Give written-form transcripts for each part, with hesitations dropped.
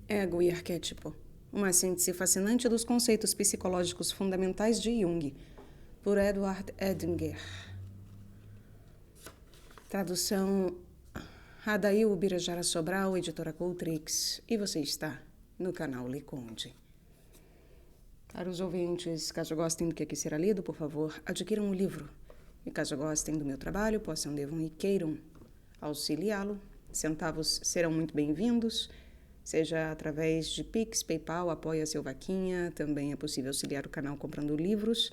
Ego e arquétipo. Uma síntese fascinante dos conceitos psicológicos fundamentais de Jung, por Edward Edinger. Tradução Adail Ubirajara Sobral, editora Coutrix, e você está no canal Liconde. Para os ouvintes, caso gostem do que aqui será lido, por favor, adquiram o livro. E caso gostem do meu trabalho, possam, devam e queiram auxiliá-lo. Centavos serão muito bem-vindos, seja através de Pix, PayPal, Apoia Seu Vaquinha. Também é possível auxiliar o canal comprando livros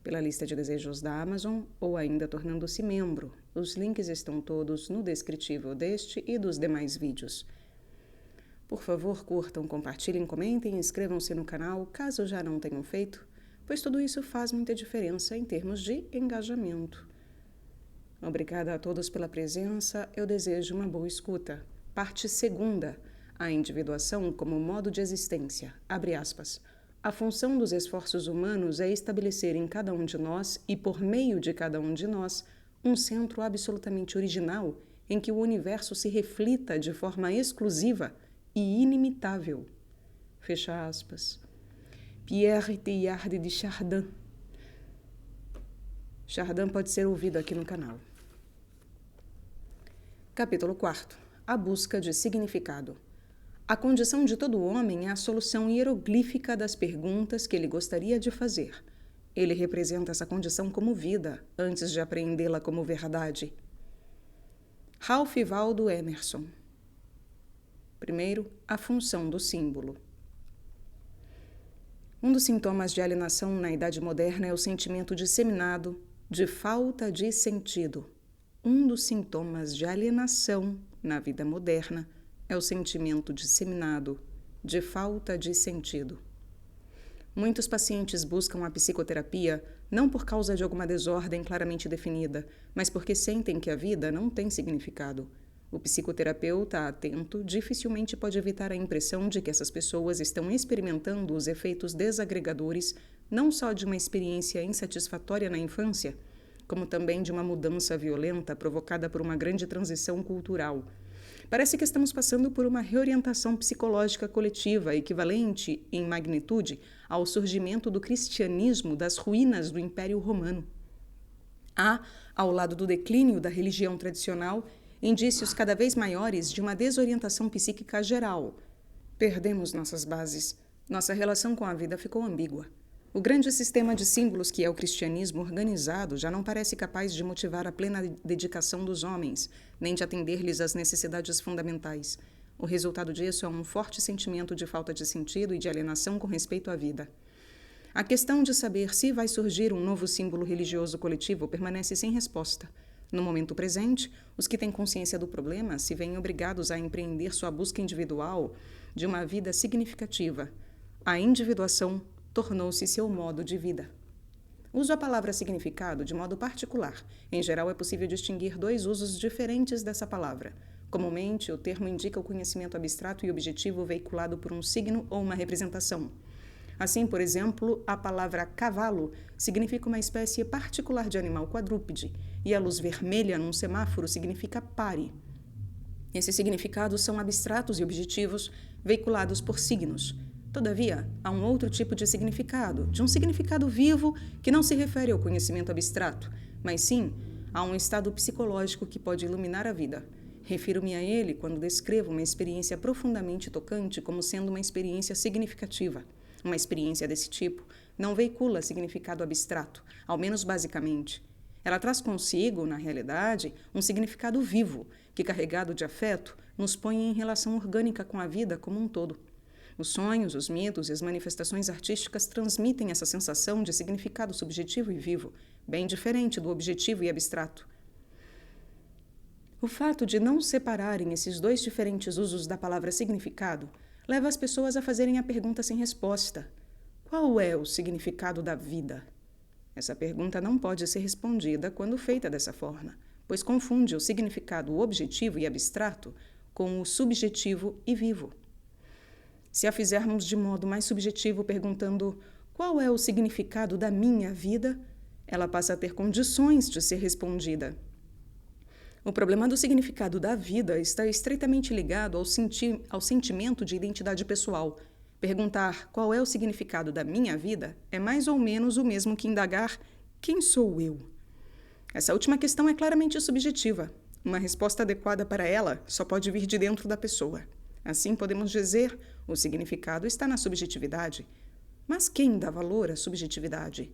pela lista de desejos da Amazon ou ainda tornando-se membro. Os links estão todos no descritivo deste e dos demais vídeos. Por favor, curtam, compartilhem, comentem e inscrevam-se no canal, caso já não tenham feito, pois tudo isso faz muita diferença em termos de engajamento. Obrigada a todos pela presença, eu desejo uma boa escuta. Parte segunda, a individuação como modo de existência, abre aspas. A função dos esforços humanos é estabelecer em cada um de nós e por meio de cada um de nós um centro absolutamente original em que o universo se reflita de forma exclusiva e inimitável. Fecha aspas. Pierre Teilhard de Chardin. Chardin pode ser ouvido aqui no canal. Capítulo 4. A busca de significado. A condição de todo homem é a solução hieroglífica das perguntas que ele gostaria de fazer. Ele representa essa condição como vida, antes de apreendê-la como verdade. Ralph Waldo Emerson. Primeiro, a função do símbolo. Um dos sintomas de alienação na Idade Moderna é o sentimento disseminado de falta de sentido. Um dos sintomas de alienação na vida moderna é o sentimento disseminado de falta de sentido. Muitos pacientes buscam a psicoterapia não por causa de alguma desordem claramente definida, mas porque sentem que a vida não tem significado. O psicoterapeuta atento dificilmente pode evitar a impressão de que essas pessoas estão experimentando os efeitos desagregadores não só de uma experiência insatisfatória na infância, como também de uma mudança violenta provocada por uma grande transição cultural. Parece que estamos passando por uma reorientação psicológica coletiva equivalente em magnitude ao surgimento do cristianismo das ruínas do Império Romano. Há, ao lado do declínio da religião tradicional, indícios cada vez maiores de uma desorientação psíquica geral. Perdemos nossas bases. Nossa relação com a vida ficou ambígua. O grande sistema de símbolos que é o cristianismo organizado já não parece capaz de motivar a plena dedicação dos homens, nem de atender-lhes às necessidades fundamentais. O resultado disso é um forte sentimento de falta de sentido e de alienação com respeito à vida. A questão de saber se vai surgir um novo símbolo religioso coletivo permanece sem resposta. No momento presente, os que têm consciência do problema se veem obrigados a empreender sua busca individual de uma vida significativa. A individuação tornou-se seu modo de vida. Uso a palavra significado de modo particular. Em geral, é possível distinguir dois usos diferentes dessa palavra. Comumente, o termo indica o conhecimento abstrato e objetivo veiculado por um signo ou uma representação. Assim, por exemplo, a palavra cavalo significa uma espécie particular de animal quadrúpede, e a luz vermelha num semáforo significa pare. Esses significados são abstratos e objetivos, veiculados por signos. Todavia, há um outro tipo de um significado vivo que não se refere ao conhecimento abstrato, mas sim a um estado psicológico que pode iluminar a vida. Refiro-me a ele quando descrevo uma experiência profundamente tocante como sendo uma experiência significativa. Uma experiência desse tipo não veicula significado abstrato, ao menos basicamente. Ela traz consigo, na realidade, um significado vivo, que, carregado de afeto, nos põe em relação orgânica com a vida como um todo. Os sonhos, os mitos e as manifestações artísticas transmitem essa sensação de significado subjetivo e vivo, bem diferente do objetivo e abstrato. O fato de não separarem esses dois diferentes usos da palavra significado leva as pessoas a fazerem a pergunta sem resposta: qual é o significado da vida? Essa pergunta não pode ser respondida quando feita dessa forma, pois confunde o significado objetivo e abstrato com o subjetivo e vivo. Se a fizermos de modo mais subjetivo, perguntando qual é o significado da minha vida, ela passa a ter condições de ser respondida. O problema do significado da vida está estreitamente ligado ao sentimento de identidade pessoal. Perguntar qual é o significado da minha vida é mais ou menos o mesmo que indagar quem sou eu. Essa última questão é claramente subjetiva. Uma resposta adequada para ela só pode vir de dentro da pessoa. Assim, podemos dizer, o significado está na subjetividade. Mas quem dá valor à subjetividade?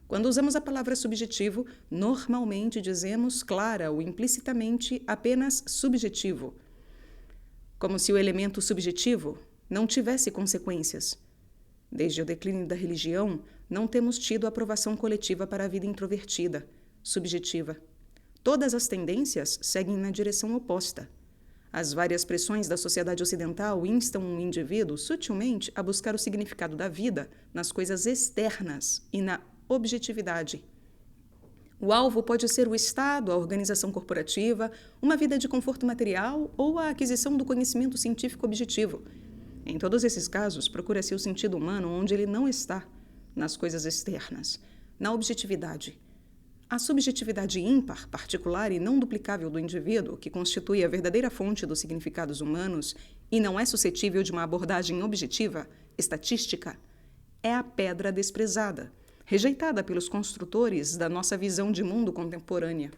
Quando usamos a palavra subjetivo, normalmente dizemos clara ou implicitamente apenas subjetivo, como se o elemento subjetivo não tivesse consequências. Desde o declínio da religião, não temos tido aprovação coletiva para a vida introvertida, subjetiva. Todas as tendências seguem na direção oposta. As várias pressões da sociedade ocidental instam um indivíduo sutilmente a buscar o significado da vida nas coisas externas e na objetividade. O alvo pode ser o Estado, a organização corporativa, uma vida de conforto material ou a aquisição do conhecimento científico objetivo. Em todos esses casos, procura-se o sentido humano onde ele não está, nas coisas externas, na objetividade. A subjetividade ímpar, particular e não duplicável do indivíduo, que constitui a verdadeira fonte dos significados humanos e não é suscetível de uma abordagem objetiva, estatística, é a pedra desprezada, rejeitada pelos construtores da nossa visão de mundo contemporânea.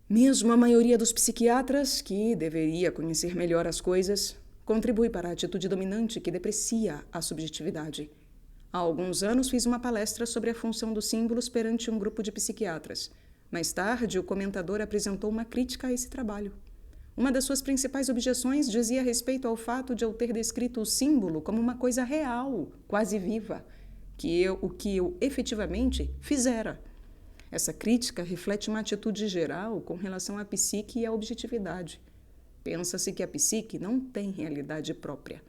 Mesmo a maioria dos psiquiatras, que deveria conhecer melhor as coisas, contribui para a atitude dominante que deprecia a subjetividade. Há alguns anos fiz uma palestra sobre a função dos símbolos perante um grupo de psiquiatras. Mais tarde, o comentador apresentou uma crítica a esse trabalho. Uma das suas principais objeções dizia respeito ao fato de eu ter descrito o símbolo como uma coisa real, quase viva, o que eu efetivamente fizera. Essa crítica reflete uma atitude geral com relação à psique e à objetividade. Pensa-se que a psique não tem realidade própria.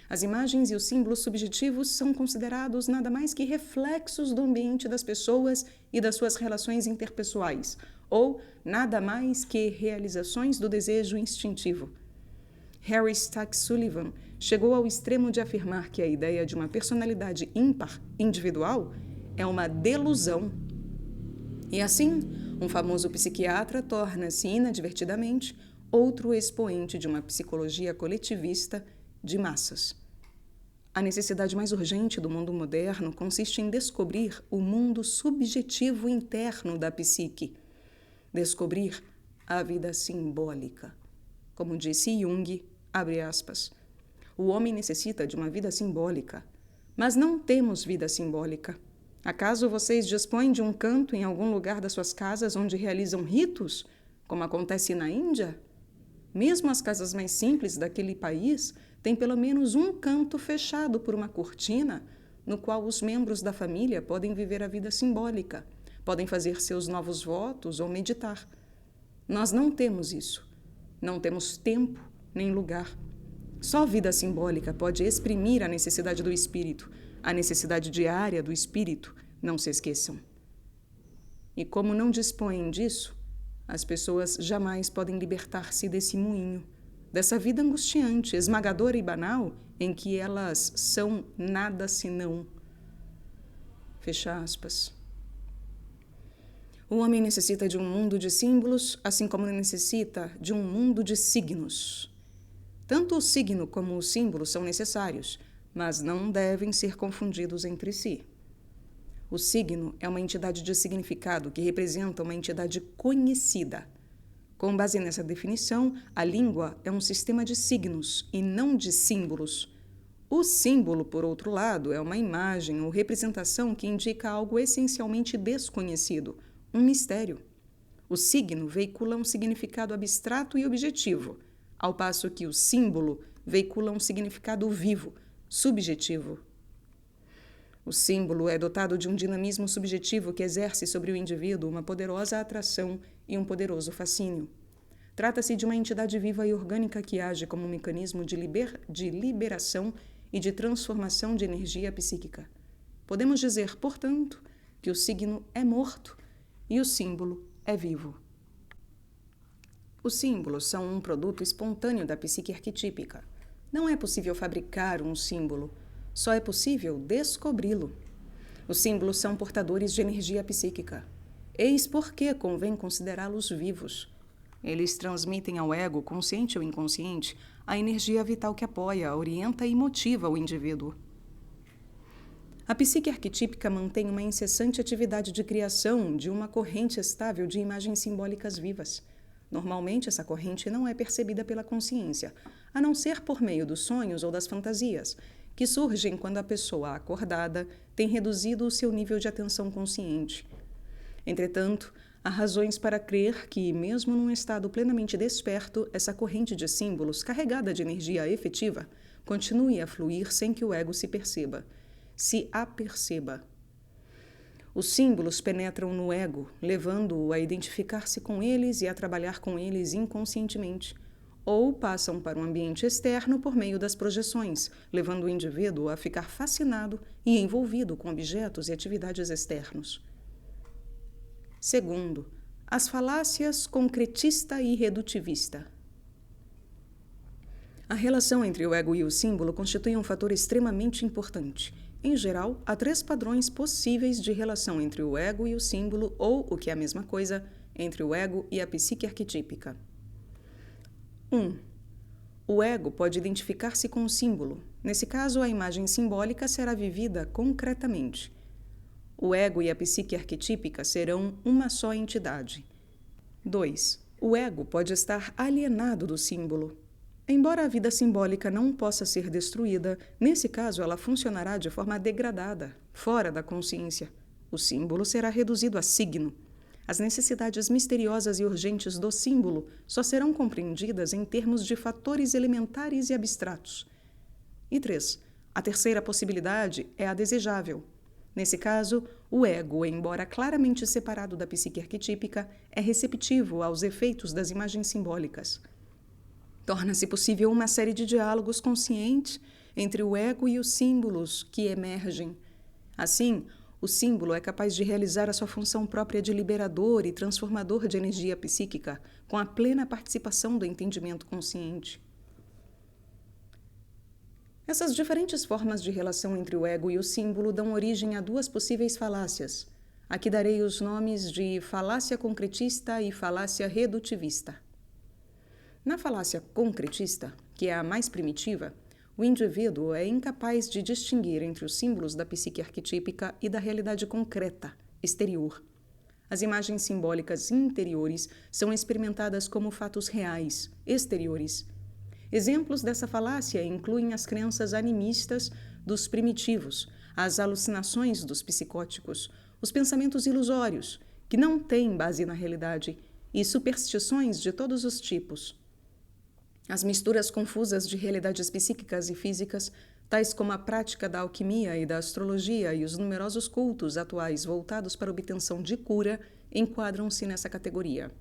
As imagens e os símbolos subjetivos são considerados nada mais que reflexos do ambiente das pessoas e das suas relações interpessoais, ou nada mais que realizações do desejo instintivo. Harry Stack Sullivan chegou ao extremo de afirmar que a ideia de uma personalidade ímpar, individual, é uma delusão. E assim, um famoso psiquiatra torna-se inadvertidamente outro expoente de uma psicologia coletivista de massas. A necessidade mais urgente do mundo moderno consiste em descobrir o mundo subjetivo interno da psique. Descobrir a vida simbólica. Como disse Jung, abre aspas, o homem necessita de uma vida simbólica, mas não temos vida simbólica. Acaso vocês dispõem de um canto em algum lugar das suas casas onde realizam ritos, como acontece na Índia? Mesmo as casas mais simples daquele país têm pelo menos um canto fechado por uma cortina, no qual os membros da família podem viver a vida simbólica, podem fazer seus novos votos ou meditar. Nós não temos isso. Não temos tempo nem lugar. Só vida simbólica pode exprimir a necessidade do espírito, a necessidade diária do espírito, não se esqueçam. E como não dispõem disso, as pessoas jamais podem libertar-se desse moinho, dessa vida angustiante, esmagadora e banal, em que elas são nada senão. Fecha aspas. O homem necessita de um mundo de símbolos, assim como necessita de um mundo de signos. Tanto o signo como o símbolo são necessários, mas não devem ser confundidos entre si. O signo é uma entidade de significado que representa uma entidade conhecida. Com base nessa definição, a língua é um sistema de signos e não de símbolos. O símbolo, por outro lado, é uma imagem ou representação que indica algo essencialmente desconhecido, um mistério. O signo veicula um significado abstrato e objetivo, ao passo que o símbolo veicula um significado vivo, subjetivo. O símbolo é dotado de um dinamismo subjetivo que exerce sobre o indivíduo uma poderosa atração e um poderoso fascínio. Trata-se de uma entidade viva e orgânica que age como um mecanismo de liberação e de transformação de energia psíquica. Podemos dizer, portanto, que o signo é morto e o símbolo é vivo. Os símbolos são um produto espontâneo da psique arquetípica. Não é possível fabricar um símbolo, só é possível descobri-lo. Os símbolos são portadores de energia psíquica. Eis por que convém considerá-los vivos. Eles transmitem ao ego, consciente ou inconsciente, a energia vital que apoia, orienta e motiva o indivíduo. A psique arquetípica mantém uma incessante atividade de criação de uma corrente estável de imagens simbólicas vivas. Normalmente, essa corrente não é percebida pela consciência, a não ser por meio dos sonhos ou das fantasias, que surgem quando a pessoa acordada tem reduzido o seu nível de atenção consciente. Entretanto, há razões para crer que, mesmo num estado plenamente desperto, essa corrente de símbolos, carregada de energia efetiva, continue a fluir sem que o ego se aperceba. Os símbolos penetram no ego, levando-o a identificar-se com eles e a trabalhar com eles inconscientemente, ou passam para um ambiente externo por meio das projeções, levando o indivíduo a ficar fascinado e envolvido com objetos e atividades externos. Segundo, as falácias concretista e redutivista. A relação entre o ego e o símbolo constitui um fator extremamente importante. Em geral, há 3 padrões possíveis de relação entre o ego e o símbolo, ou, o que é a mesma coisa, entre o ego e a psique arquetípica. 1. O ego pode identificar-se com o símbolo. Nesse caso, a imagem simbólica será vivida concretamente. O ego e a psique arquetípica serão uma só entidade. 2. O ego pode estar alienado do símbolo. Embora a vida simbólica não possa ser destruída, nesse caso ela funcionará de forma degradada, fora da consciência. O símbolo será reduzido a signo. As necessidades misteriosas e urgentes do símbolo só serão compreendidas em termos de fatores elementares e abstratos. E 3. A terceira possibilidade é a desejável. Nesse caso, o ego, embora claramente separado da psique arquetípica, é receptivo aos efeitos das imagens simbólicas. Torna-se possível uma série de diálogos conscientes entre o ego e os símbolos que emergem. Assim, o símbolo é capaz de realizar a sua função própria de liberador e transformador de energia psíquica, com a plena participação do entendimento consciente. Essas diferentes formas de relação entre o ego e o símbolo dão origem a 2 possíveis falácias. Aqui darei os nomes de falácia concretista e falácia redutivista. Na falácia concretista, que é a mais primitiva, o indivíduo é incapaz de distinguir entre os símbolos da psique arquetípica e da realidade concreta, exterior. As imagens simbólicas interiores são experimentadas como fatos reais, exteriores. Exemplos dessa falácia incluem as crenças animistas dos primitivos, as alucinações dos psicóticos, os pensamentos ilusórios, que não têm base na realidade, e superstições de todos os tipos. As misturas confusas de realidades psíquicas e físicas, tais como a prática da alquimia e da astrologia e os numerosos cultos atuais voltados para a obtenção de cura, enquadram-se nessa categoria.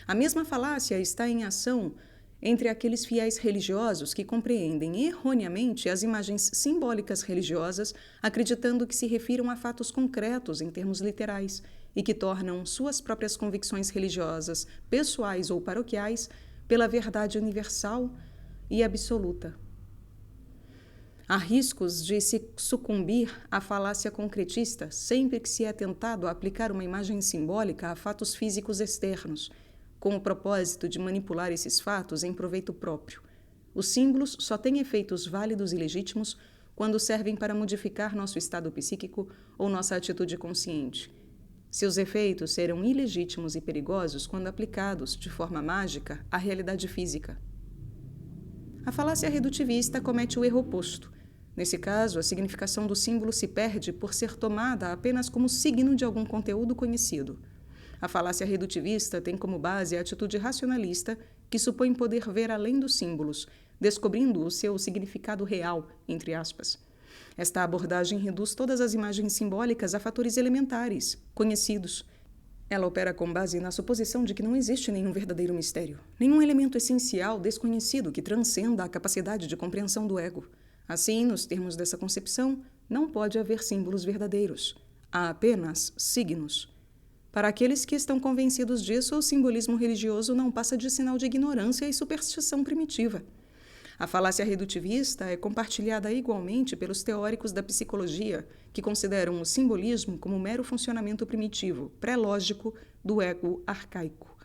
A mesma falácia está em ação entre aqueles fiéis religiosos que compreendem erroneamente as imagens simbólicas religiosas, acreditando que se refiram a fatos concretos em termos literais e que tornam suas próprias convicções religiosas, pessoais ou paroquiais, pela verdade universal e absoluta. Há riscos de se sucumbir à falácia concretista sempre que se é tentado a aplicar uma imagem simbólica a fatos físicos externos, com o propósito de manipular esses fatos em proveito próprio. Os símbolos só têm efeitos válidos e legítimos quando servem para modificar nosso estado psíquico ou nossa atitude consciente. Seus efeitos serão ilegítimos e perigosos quando aplicados, de forma mágica, à realidade física. A falácia redutivista comete o erro oposto. Nesse caso, a significação do símbolo se perde por ser tomada apenas como signo de algum conteúdo conhecido. A falácia redutivista tem como base a atitude racionalista que supõe poder ver além dos símbolos, descobrindo o seu significado real, entre aspas. Esta abordagem reduz todas as imagens simbólicas a fatores elementares, conhecidos. Ela opera com base na suposição de que não existe nenhum verdadeiro mistério, nenhum elemento essencial desconhecido que transcenda a capacidade de compreensão do ego. Assim, nos termos dessa concepção, não pode haver símbolos verdadeiros. Há apenas signos. Para aqueles que estão convencidos disso, o simbolismo religioso não passa de sinal de ignorância e superstição primitiva. A falácia redutivista é compartilhada igualmente pelos teóricos da psicologia, que consideram o simbolismo como mero funcionamento primitivo, pré-lógico do ego arcaico.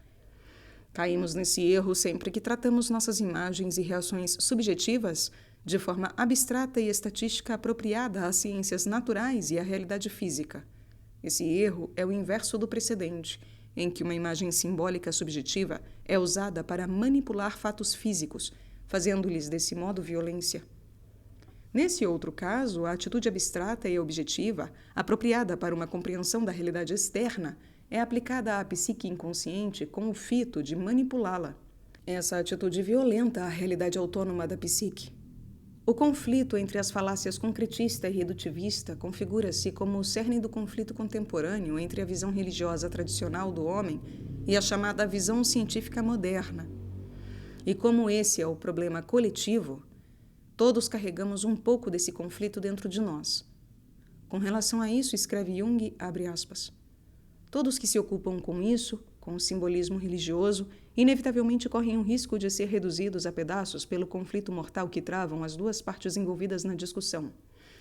Caímos nesse erro sempre que tratamos nossas imagens e reações subjetivas de forma abstrata e estatística apropriada às ciências naturais e à realidade física. Esse erro é o inverso do precedente, em que uma imagem simbólica subjetiva é usada para manipular fatos físicos, fazendo-lhes desse modo violência. Nesse outro caso, a atitude abstrata e objetiva, apropriada para uma compreensão da realidade externa, é aplicada à psique inconsciente com o fito de manipulá-la. Essa atitude violenta a realidade autônoma da psique. O conflito entre as falácias concretista e redutivista configura-se como o cerne do conflito contemporâneo entre a visão religiosa tradicional do homem e a chamada visão científica moderna. E como esse é o problema coletivo, todos carregamos um pouco desse conflito dentro de nós. Com relação a isso, escreve Jung, abre aspas, todos que se ocupam com isso, com o simbolismo religioso, inevitavelmente correm o risco de ser reduzidos a pedaços pelo conflito mortal que travam as duas partes envolvidas na discussão.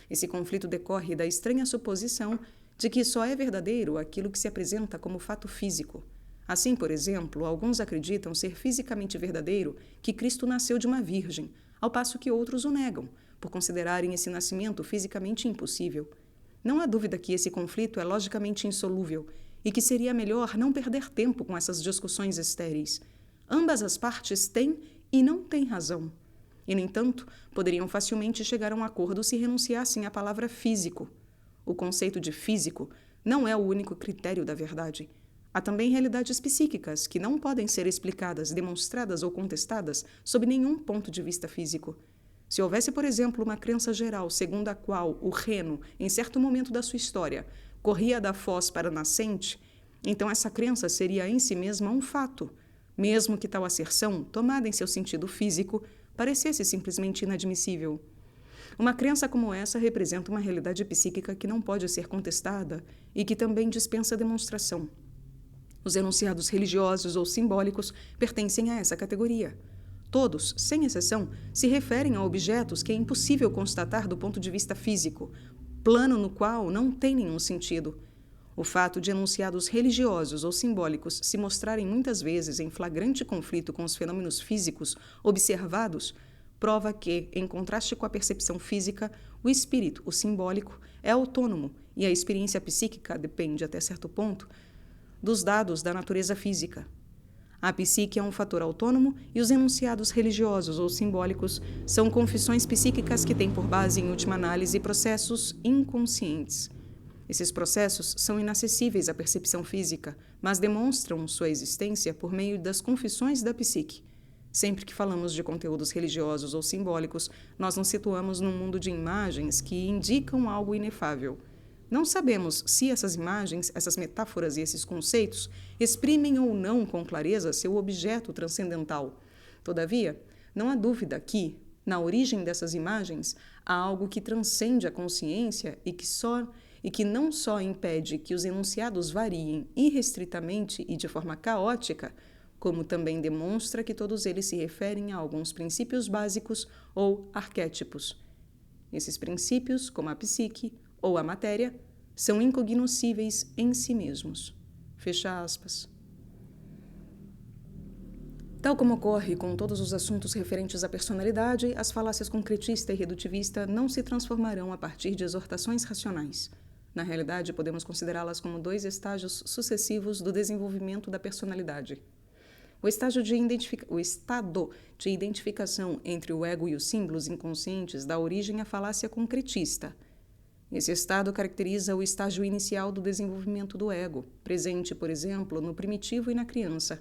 Esse conflito decorre da estranha suposição de que só é verdadeiro aquilo que se apresenta como fato físico. Assim, por exemplo, alguns acreditam ser fisicamente verdadeiro que Cristo nasceu de uma virgem, ao passo que outros o negam, por considerarem esse nascimento fisicamente impossível. Não há dúvida que esse conflito é logicamente insolúvel e que seria melhor não perder tempo com essas discussões estéreis. Ambas as partes têm e não têm razão. E, no entanto, poderiam facilmente chegar a um acordo se renunciassem à palavra físico. O conceito de físico não é o único critério da verdade. Há também realidades psíquicas que não podem ser explicadas, demonstradas ou contestadas sob nenhum ponto de vista físico. Se houvesse, por exemplo, uma crença geral segundo a qual o Reno, em certo momento da sua história, corria da foz para a nascente, então essa crença seria em si mesma um fato, mesmo que tal asserção, tomada em seu sentido físico, parecesse simplesmente inadmissível. Uma crença como essa representa uma realidade psíquica que não pode ser contestada e que também dispensa demonstração. Os enunciados religiosos ou simbólicos pertencem a essa categoria. Todos, sem exceção, se referem a objetos que é impossível constatar do ponto de vista físico, plano no qual não tem nenhum sentido. O fato de enunciados religiosos ou simbólicos se mostrarem muitas vezes em flagrante conflito com os fenômenos físicos observados prova que, em contraste com a percepção física, o espírito, o simbólico, é autônomo e a experiência psíquica depende, até certo ponto, dos dados da natureza física. A psique é um fator autônomo e os enunciados religiosos ou simbólicos são confissões psíquicas que têm por base, em última análise, processos inconscientes. Esses processos são inacessíveis à percepção física, mas demonstram sua existência por meio das confissões da psique. Sempre que falamos de conteúdos religiosos ou simbólicos, nós nos situamos num mundo de imagens que indicam algo inefável. Não sabemos se essas imagens, essas metáforas e esses conceitos exprimem ou não com clareza seu objeto transcendental. Todavia, não há dúvida que, na origem dessas imagens, há algo que transcende a consciência e que não só impede que os enunciados variem irrestritamente e de forma caótica, como também demonstra que todos eles se referem a alguns princípios básicos ou arquétipos. Esses princípios, como a psique ou a matéria, são incognoscíveis em si mesmos. Fecha aspas. Tal como ocorre com todos os assuntos referentes à personalidade, as falácias concretista e redutivista não se transformarão a partir de exortações racionais. Na realidade, podemos considerá-las como dois estágios sucessivos do desenvolvimento da personalidade. O estado de identificação entre o ego e os símbolos inconscientes dá origem à falácia concretista. Esse estado caracteriza o estágio inicial do desenvolvimento do ego, presente, por exemplo, no primitivo e na criança.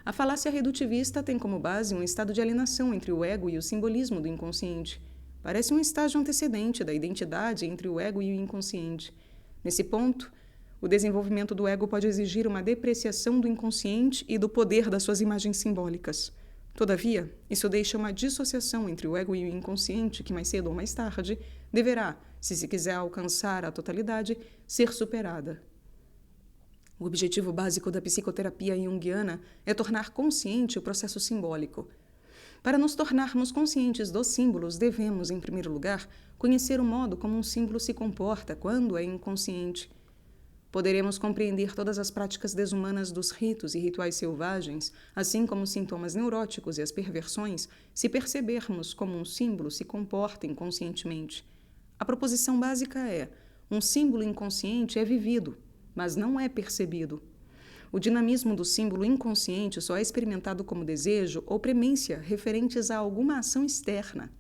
A falácia redutivista tem como base um estado de alienação entre o ego e o simbolismo do inconsciente. Parece um estágio antecedente da identidade entre o ego e o inconsciente. Nesse ponto, o desenvolvimento do ego pode exigir uma depreciação do inconsciente e do poder das suas imagens simbólicas. Todavia, isso deixa uma dissociação entre o ego e o inconsciente que, mais cedo ou mais tarde, deverá, se quiser alcançar a totalidade, ser superada. O objetivo básico da psicoterapia junguiana é tornar consciente o processo simbólico. Para nos tornarmos conscientes dos símbolos, devemos, em primeiro lugar, conhecer o modo como um símbolo se comporta quando é inconsciente. Poderemos compreender todas as práticas desumanas dos ritos e rituais selvagens, assim como os sintomas neuróticos e as perversões, se percebermos como um símbolo se comporta inconscientemente. A proposição básica é: um símbolo inconsciente é vivido, mas não é percebido. O dinamismo do símbolo inconsciente só é experimentado como desejo ou premência referentes a alguma ação externa.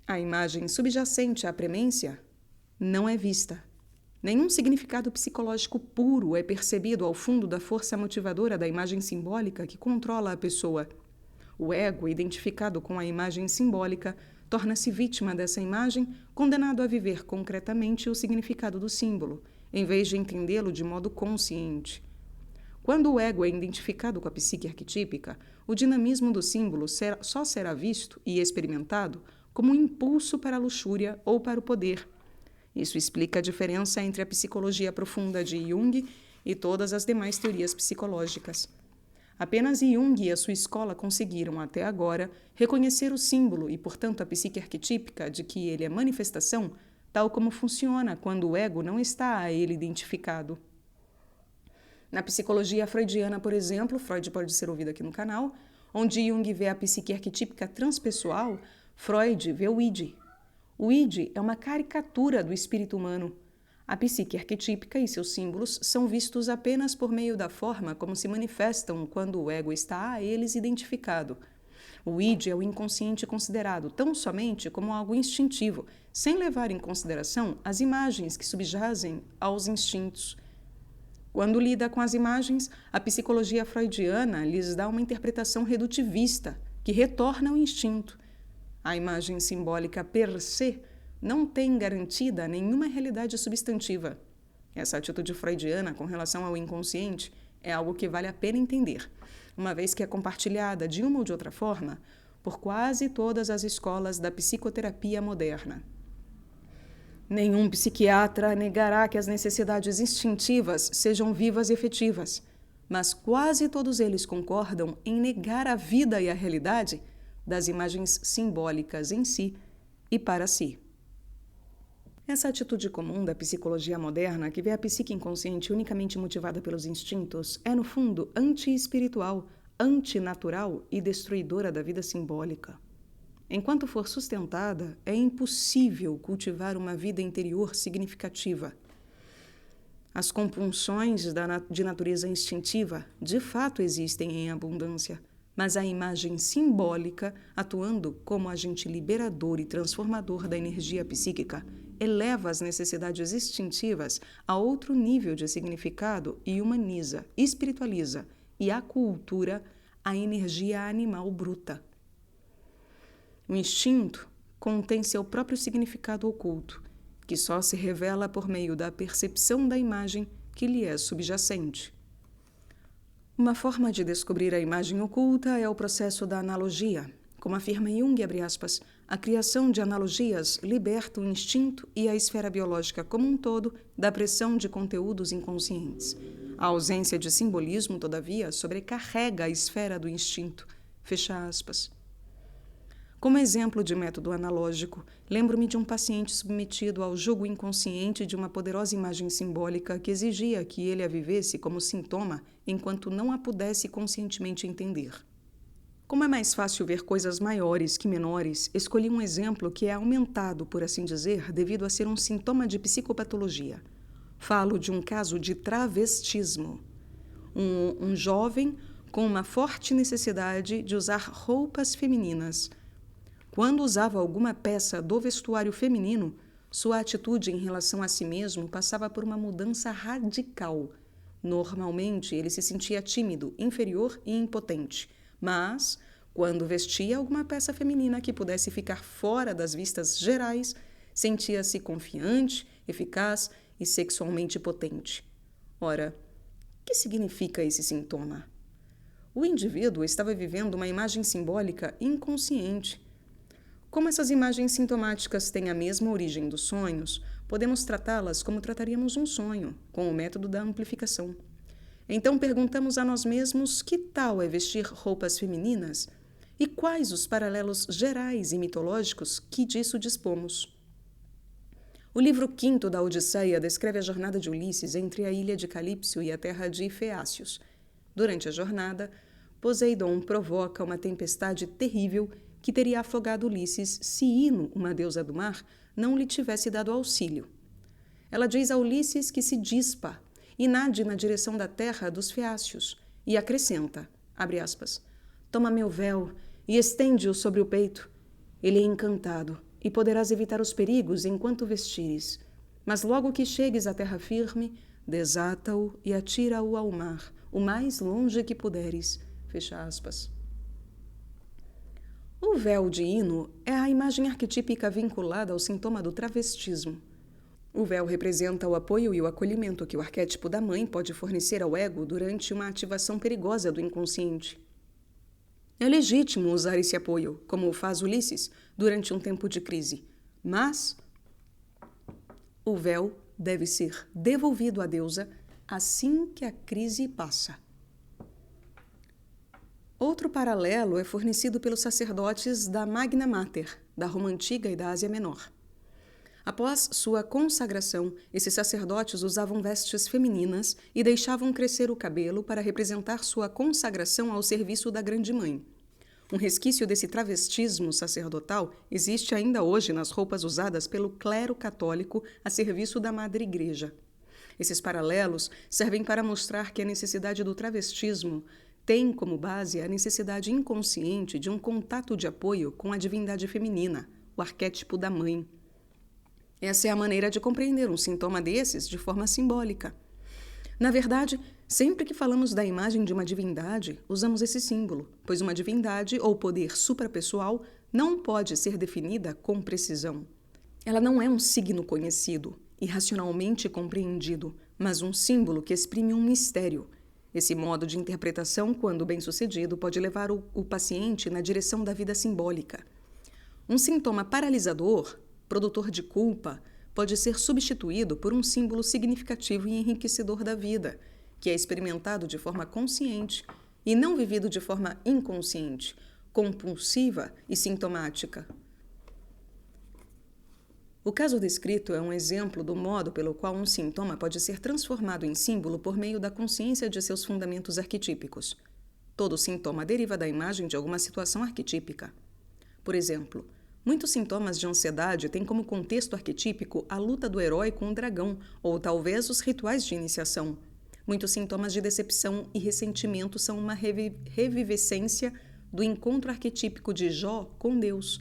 A imagem subjacente à premência não é vista. Nenhum significado psicológico puro é percebido ao fundo da força motivadora da imagem simbólica que controla a pessoa. O ego, identificado com a imagem simbólica, torna-se vítima dessa imagem, condenado a viver concretamente o significado do símbolo, em vez de entendê-lo de modo consciente. Quando o ego é identificado com a psique arquetípica, o dinamismo do símbolo só será visto e experimentado como um impulso para a luxúria ou para o poder. Isso explica a diferença entre a psicologia profunda de Jung e todas as demais teorias psicológicas. Apenas Jung e a sua escola conseguiram, até agora, reconhecer o símbolo e, portanto, a psique arquetípica de que ele é manifestação, tal como funciona quando o ego não está a ele identificado. Na psicologia freudiana, por exemplo, Freud pode ser ouvido aqui no canal, onde Jung vê a psique arquetípica transpessoal, Freud vê o id. O id é uma caricatura do espírito humano. A psique arquetípica e seus símbolos são vistos apenas por meio da forma como se manifestam quando o ego está a eles identificado. O id é o inconsciente considerado tão somente como algo instintivo, sem levar em consideração as imagens que subjazem aos instintos. Quando lida com as imagens, a psicologia freudiana lhes dá uma interpretação redutivista, que retorna ao instinto. A imagem simbólica per se não tem garantida nenhuma realidade substantiva. Essa atitude freudiana com relação ao inconsciente é algo que vale a pena entender, uma vez que é compartilhada de uma ou de outra forma por quase todas as escolas da psicoterapia moderna. Nenhum psiquiatra negará que as necessidades instintivas sejam vivas e efetivas, mas quase todos eles concordam em negar a vida e a realidade das imagens simbólicas em si e para si. Essa atitude comum da psicologia moderna, que vê a psique inconsciente unicamente motivada pelos instintos, é, no fundo, anti-espiritual, antinatural e destruidora da vida simbólica. Enquanto for sustentada, é impossível cultivar uma vida interior significativa. As compulsões de natureza instintiva de fato existem em abundância, mas a imagem simbólica, atuando como agente liberador e transformador da energia psíquica, eleva as necessidades instintivas a outro nível de significado e humaniza, espiritualiza e acultura a energia animal bruta. O instinto contém seu próprio significado oculto, que só se revela por meio da percepção da imagem que lhe é subjacente. Uma forma de descobrir a imagem oculta é o processo da analogia. Como afirma Jung, abre aspas, a criação de analogias liberta o instinto e a esfera biológica como um todo da pressão de conteúdos inconscientes. A ausência de simbolismo, todavia, sobrecarrega a esfera do instinto. Fecha aspas. Como exemplo de método analógico, lembro-me de um paciente submetido ao jugo inconsciente de uma poderosa imagem simbólica que exigia que ele a vivesse como sintoma enquanto não a pudesse conscientemente entender. Como é mais fácil ver coisas maiores que menores, escolhi um exemplo que é aumentado, por assim dizer, devido a ser um sintoma de psicopatologia. Falo de um caso de travestismo. Um jovem com uma forte necessidade de usar roupas femininas. Quando usava alguma peça do vestuário feminino, sua atitude em relação a si mesmo passava por uma mudança radical. Normalmente, ele se sentia tímido, inferior e impotente. Mas, quando vestia alguma peça feminina que pudesse ficar fora das vistas gerais, sentia-se confiante, eficaz e sexualmente potente. Ora, o que significa esse sintoma? O indivíduo estava vivendo uma imagem simbólica inconsciente. Como essas imagens sintomáticas têm a mesma origem dos sonhos, podemos tratá-las como trataríamos um sonho, com o método da amplificação. Então perguntamos a nós mesmos que tal é vestir roupas femininas e quais os paralelos gerais e mitológicos que disso dispomos. O livro quinto da Odisseia descreve a jornada de Ulisses entre a ilha de Calípso e a terra de Feácios. Durante a jornada, Poseidon provoca uma tempestade terrível que teria afogado Ulisses se Ino, uma deusa do mar, não lhe tivesse dado auxílio. Ela diz a Ulisses que se dispa e nade na direção da terra dos Feácios e acrescenta, abre aspas, toma meu véu e estende-o sobre o peito. Ele é encantado e poderás evitar os perigos enquanto vestires. Mas logo que chegues à terra firme, desata-o e atira-o ao mar, o mais longe que puderes. Fecha aspas. O véu de Ino é a imagem arquetípica vinculada ao sintoma do travestismo. O véu representa o apoio e o acolhimento que o arquétipo da mãe pode fornecer ao ego durante uma ativação perigosa do inconsciente. É legítimo usar esse apoio, como faz Ulisses, durante um tempo de crise, mas o véu deve ser devolvido à deusa assim que a crise passa. Outro paralelo é fornecido pelos sacerdotes da Magna Mater, da Roma Antiga e da Ásia Menor. Após sua consagração, esses sacerdotes usavam vestes femininas e deixavam crescer o cabelo para representar sua consagração ao serviço da Grande Mãe. Um resquício desse travestismo sacerdotal existe ainda hoje nas roupas usadas pelo clero católico a serviço da Madre Igreja. Esses paralelos servem para mostrar que a necessidade do travestismo tem como base a necessidade inconsciente de um contato de apoio com a divindade feminina, o arquétipo da mãe. Essa é a maneira de compreender um sintoma desses de forma simbólica. Na verdade, sempre que falamos da imagem de uma divindade, usamos esse símbolo, pois uma divindade ou poder suprapessoal não pode ser definida com precisão. Ela não é um signo conhecido, irracionalmente compreendido, mas um símbolo que exprime um mistério. Esse modo de interpretação, quando bem-sucedido, pode levar o paciente na direção da vida simbólica. Um sintoma paralisador, produtor de culpa, pode ser substituído por um símbolo significativo e enriquecedor da vida, que é experimentado de forma consciente e não vivido de forma inconsciente, compulsiva e sintomática. O caso descrito é um exemplo do modo pelo qual um sintoma pode ser transformado em símbolo por meio da consciência de seus fundamentos arquetípicos. Todo sintoma deriva da imagem de alguma situação arquetípica. Por exemplo, muitos sintomas de ansiedade têm como contexto arquetípico a luta do herói com o dragão, ou talvez os rituais de iniciação. Muitos sintomas de decepção e ressentimento são uma revivescência do encontro arquetípico de Jó com Deus.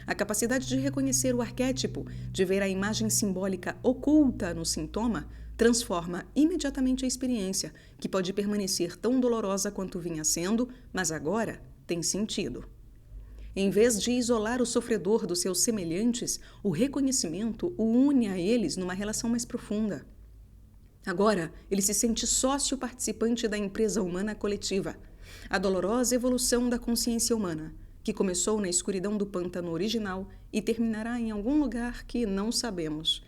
A capacidade de reconhecer o arquétipo, de ver a imagem simbólica oculta no sintoma, transforma imediatamente a experiência, que pode permanecer tão dolorosa quanto vinha sendo, mas agora tem sentido. Em vez de isolar o sofredor dos seus semelhantes, o reconhecimento o une a eles numa relação mais profunda. Agora, ele se sente sócio participante da empresa humana coletiva, a dolorosa evolução da consciência humana, que começou na escuridão do pântano original e terminará em algum lugar que não sabemos.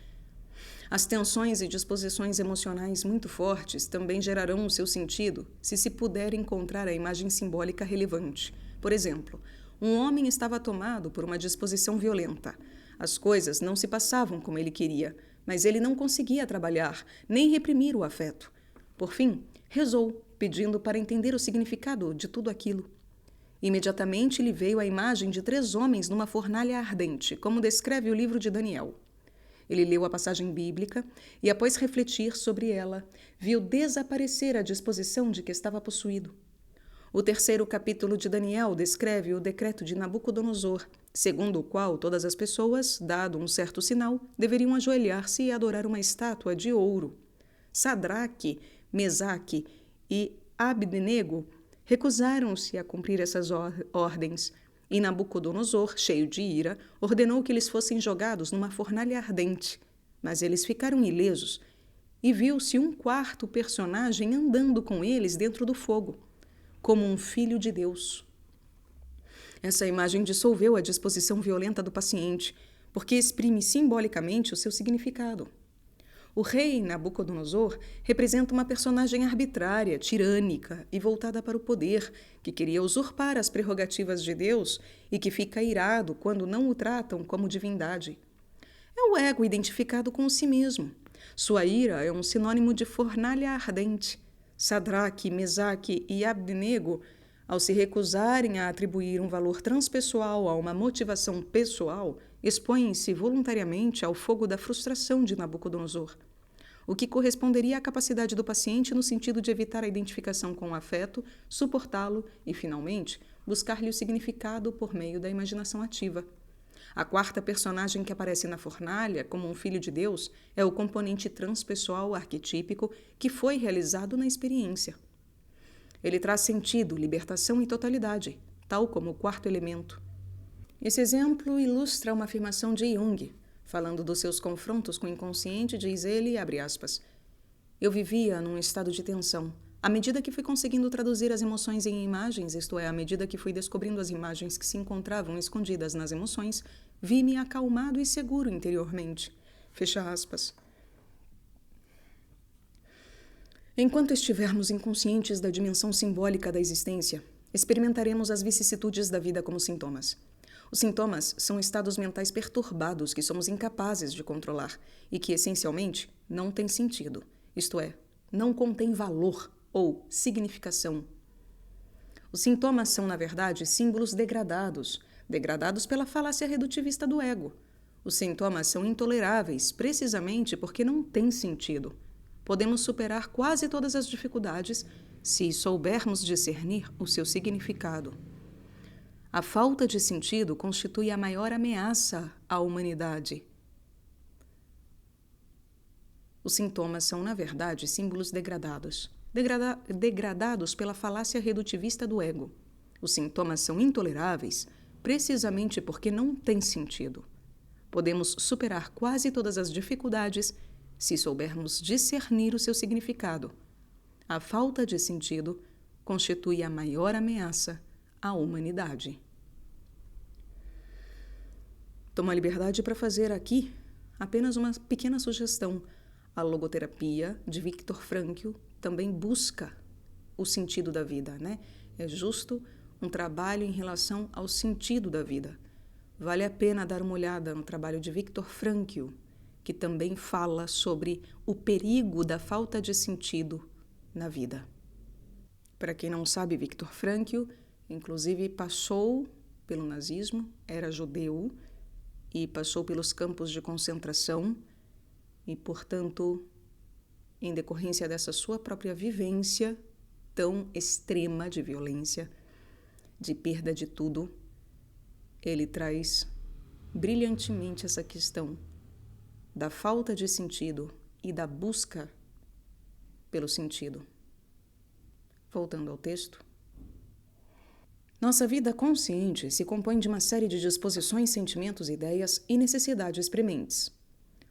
As tensões e disposições emocionais muito fortes também gerarão o seu sentido se puder encontrar a imagem simbólica relevante. Por exemplo, um homem estava tomado por uma disposição violenta. As coisas não se passavam como ele queria, mas ele não conseguia trabalhar, nem reprimir o afeto. Por fim, rezou, pedindo para entender o significado de tudo aquilo. Imediatamente lhe veio a imagem de 3 homens numa fornalha ardente, como descreve o livro de Daniel. Ele leu a passagem bíblica e, após refletir sobre ela, viu desaparecer a disposição de que estava possuído. O 3º capítulo de Daniel descreve o decreto de Nabucodonosor, segundo o qual todas as pessoas, dado um certo sinal, deveriam ajoelhar-se e adorar uma estátua de ouro. Sadraque, Mesaque e Abdenego recusaram-se a cumprir essas ordens, e Nabucodonosor, cheio de ira, ordenou que eles fossem jogados numa fornalha ardente. Mas eles ficaram ilesos, e viu-se um 4º personagem andando com eles dentro do fogo, como um filho de Deus. Essa imagem dissolveu a disposição violenta do paciente, porque exprime simbolicamente o seu significado. O rei Nabucodonosor representa uma personagem arbitrária, tirânica e voltada para o poder, que queria usurpar as prerrogativas de Deus e que fica irado quando não o tratam como divindade. É o ego identificado com si mesmo. Sua ira é um sinônimo de fornalha ardente. Sadraque, Mesaque e Abdenego, ao se recusarem a atribuir um valor transpessoal a uma motivação pessoal, expõem-se voluntariamente ao fogo da frustração de Nabucodonosor, o que corresponderia à capacidade do paciente no sentido de evitar a identificação com o afeto, suportá-lo e, finalmente, buscar-lhe o significado por meio da imaginação ativa. A 4ª personagem que aparece na fornalha, como um filho de Deus, é o componente transpessoal arquetípico que foi realizado na experiência. Ele traz sentido, libertação e totalidade, tal como o 4º elemento. Esse exemplo ilustra uma afirmação de Jung. Falando dos seus confrontos com o inconsciente, diz ele, abre aspas, eu vivia num estado de tensão. À medida que fui conseguindo traduzir as emoções em imagens, isto é, à medida que fui descobrindo as imagens que se encontravam escondidas nas emoções, vi-me acalmado e seguro interiormente. Fecha aspas. Enquanto estivermos inconscientes da dimensão simbólica da existência, experimentaremos as vicissitudes da vida como sintomas. Os sintomas são estados mentais perturbados que somos incapazes de controlar e que, essencialmente, não têm sentido, isto é, não contêm valor ou significação. Os sintomas são, na verdade, símbolos degradados pela falácia redutivista do ego. Os sintomas são intoleráveis precisamente porque não têm sentido. Podemos superar quase todas as dificuldades se soubermos discernir o seu significado. A falta de sentido constitui a maior ameaça à humanidade. Os sintomas são, na verdade, símbolos degradados. Degradados pela falácia redutivista do ego. Os sintomas são intoleráveis precisamente porque não têm sentido. Podemos superar quase todas as dificuldades se soubermos discernir o seu significado. A falta de sentido constitui a maior ameaça à humanidade. Tomo a liberdade para fazer aqui apenas uma pequena sugestão. A logoterapia de Viktor Frankl também busca o sentido da vida, né? É justo um trabalho em relação ao sentido da vida. Vale a pena dar uma olhada no trabalho de Viktor Frankl, que também fala sobre o perigo da falta de sentido na vida. Para quem não sabe, Viktor Frankl, inclusive, passou pelo nazismo, era judeu e passou pelos campos de concentração e, portanto, em decorrência dessa sua própria vivência tão extrema de violência, de perda de tudo, ele traz brilhantemente essa questão da falta de sentido e da busca pelo sentido. Voltando ao texto. Nossa vida consciente se compõe de uma série de disposições, sentimentos, ideias e necessidades prementes.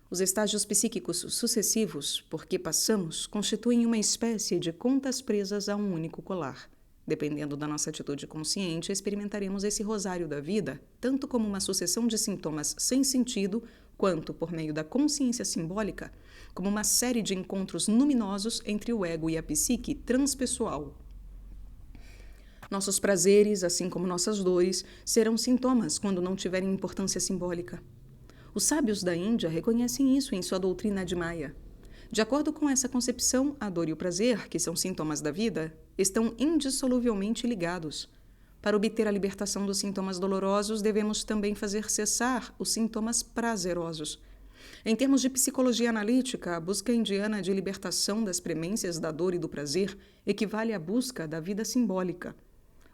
Os estágios psíquicos sucessivos por que passamos constituem uma espécie de contas presas a um único colar. Dependendo da nossa atitude consciente, experimentaremos esse rosário da vida, tanto como uma sucessão de sintomas sem sentido, quanto, por meio da consciência simbólica, como uma série de encontros luminosos entre o ego e a psique transpessoal. Nossos prazeres, assim como nossas dores, serão sintomas quando não tiverem importância simbólica. Os sábios da Índia reconhecem isso em sua doutrina de Maya. De acordo com essa concepção, a dor e o prazer, que são sintomas da vida, estão indissoluvelmente ligados. Para obter a libertação dos sintomas dolorosos, devemos também fazer cessar os sintomas prazerosos. Em termos de psicologia analítica, a busca indiana de libertação das premências da dor e do prazer equivale à busca da vida simbólica.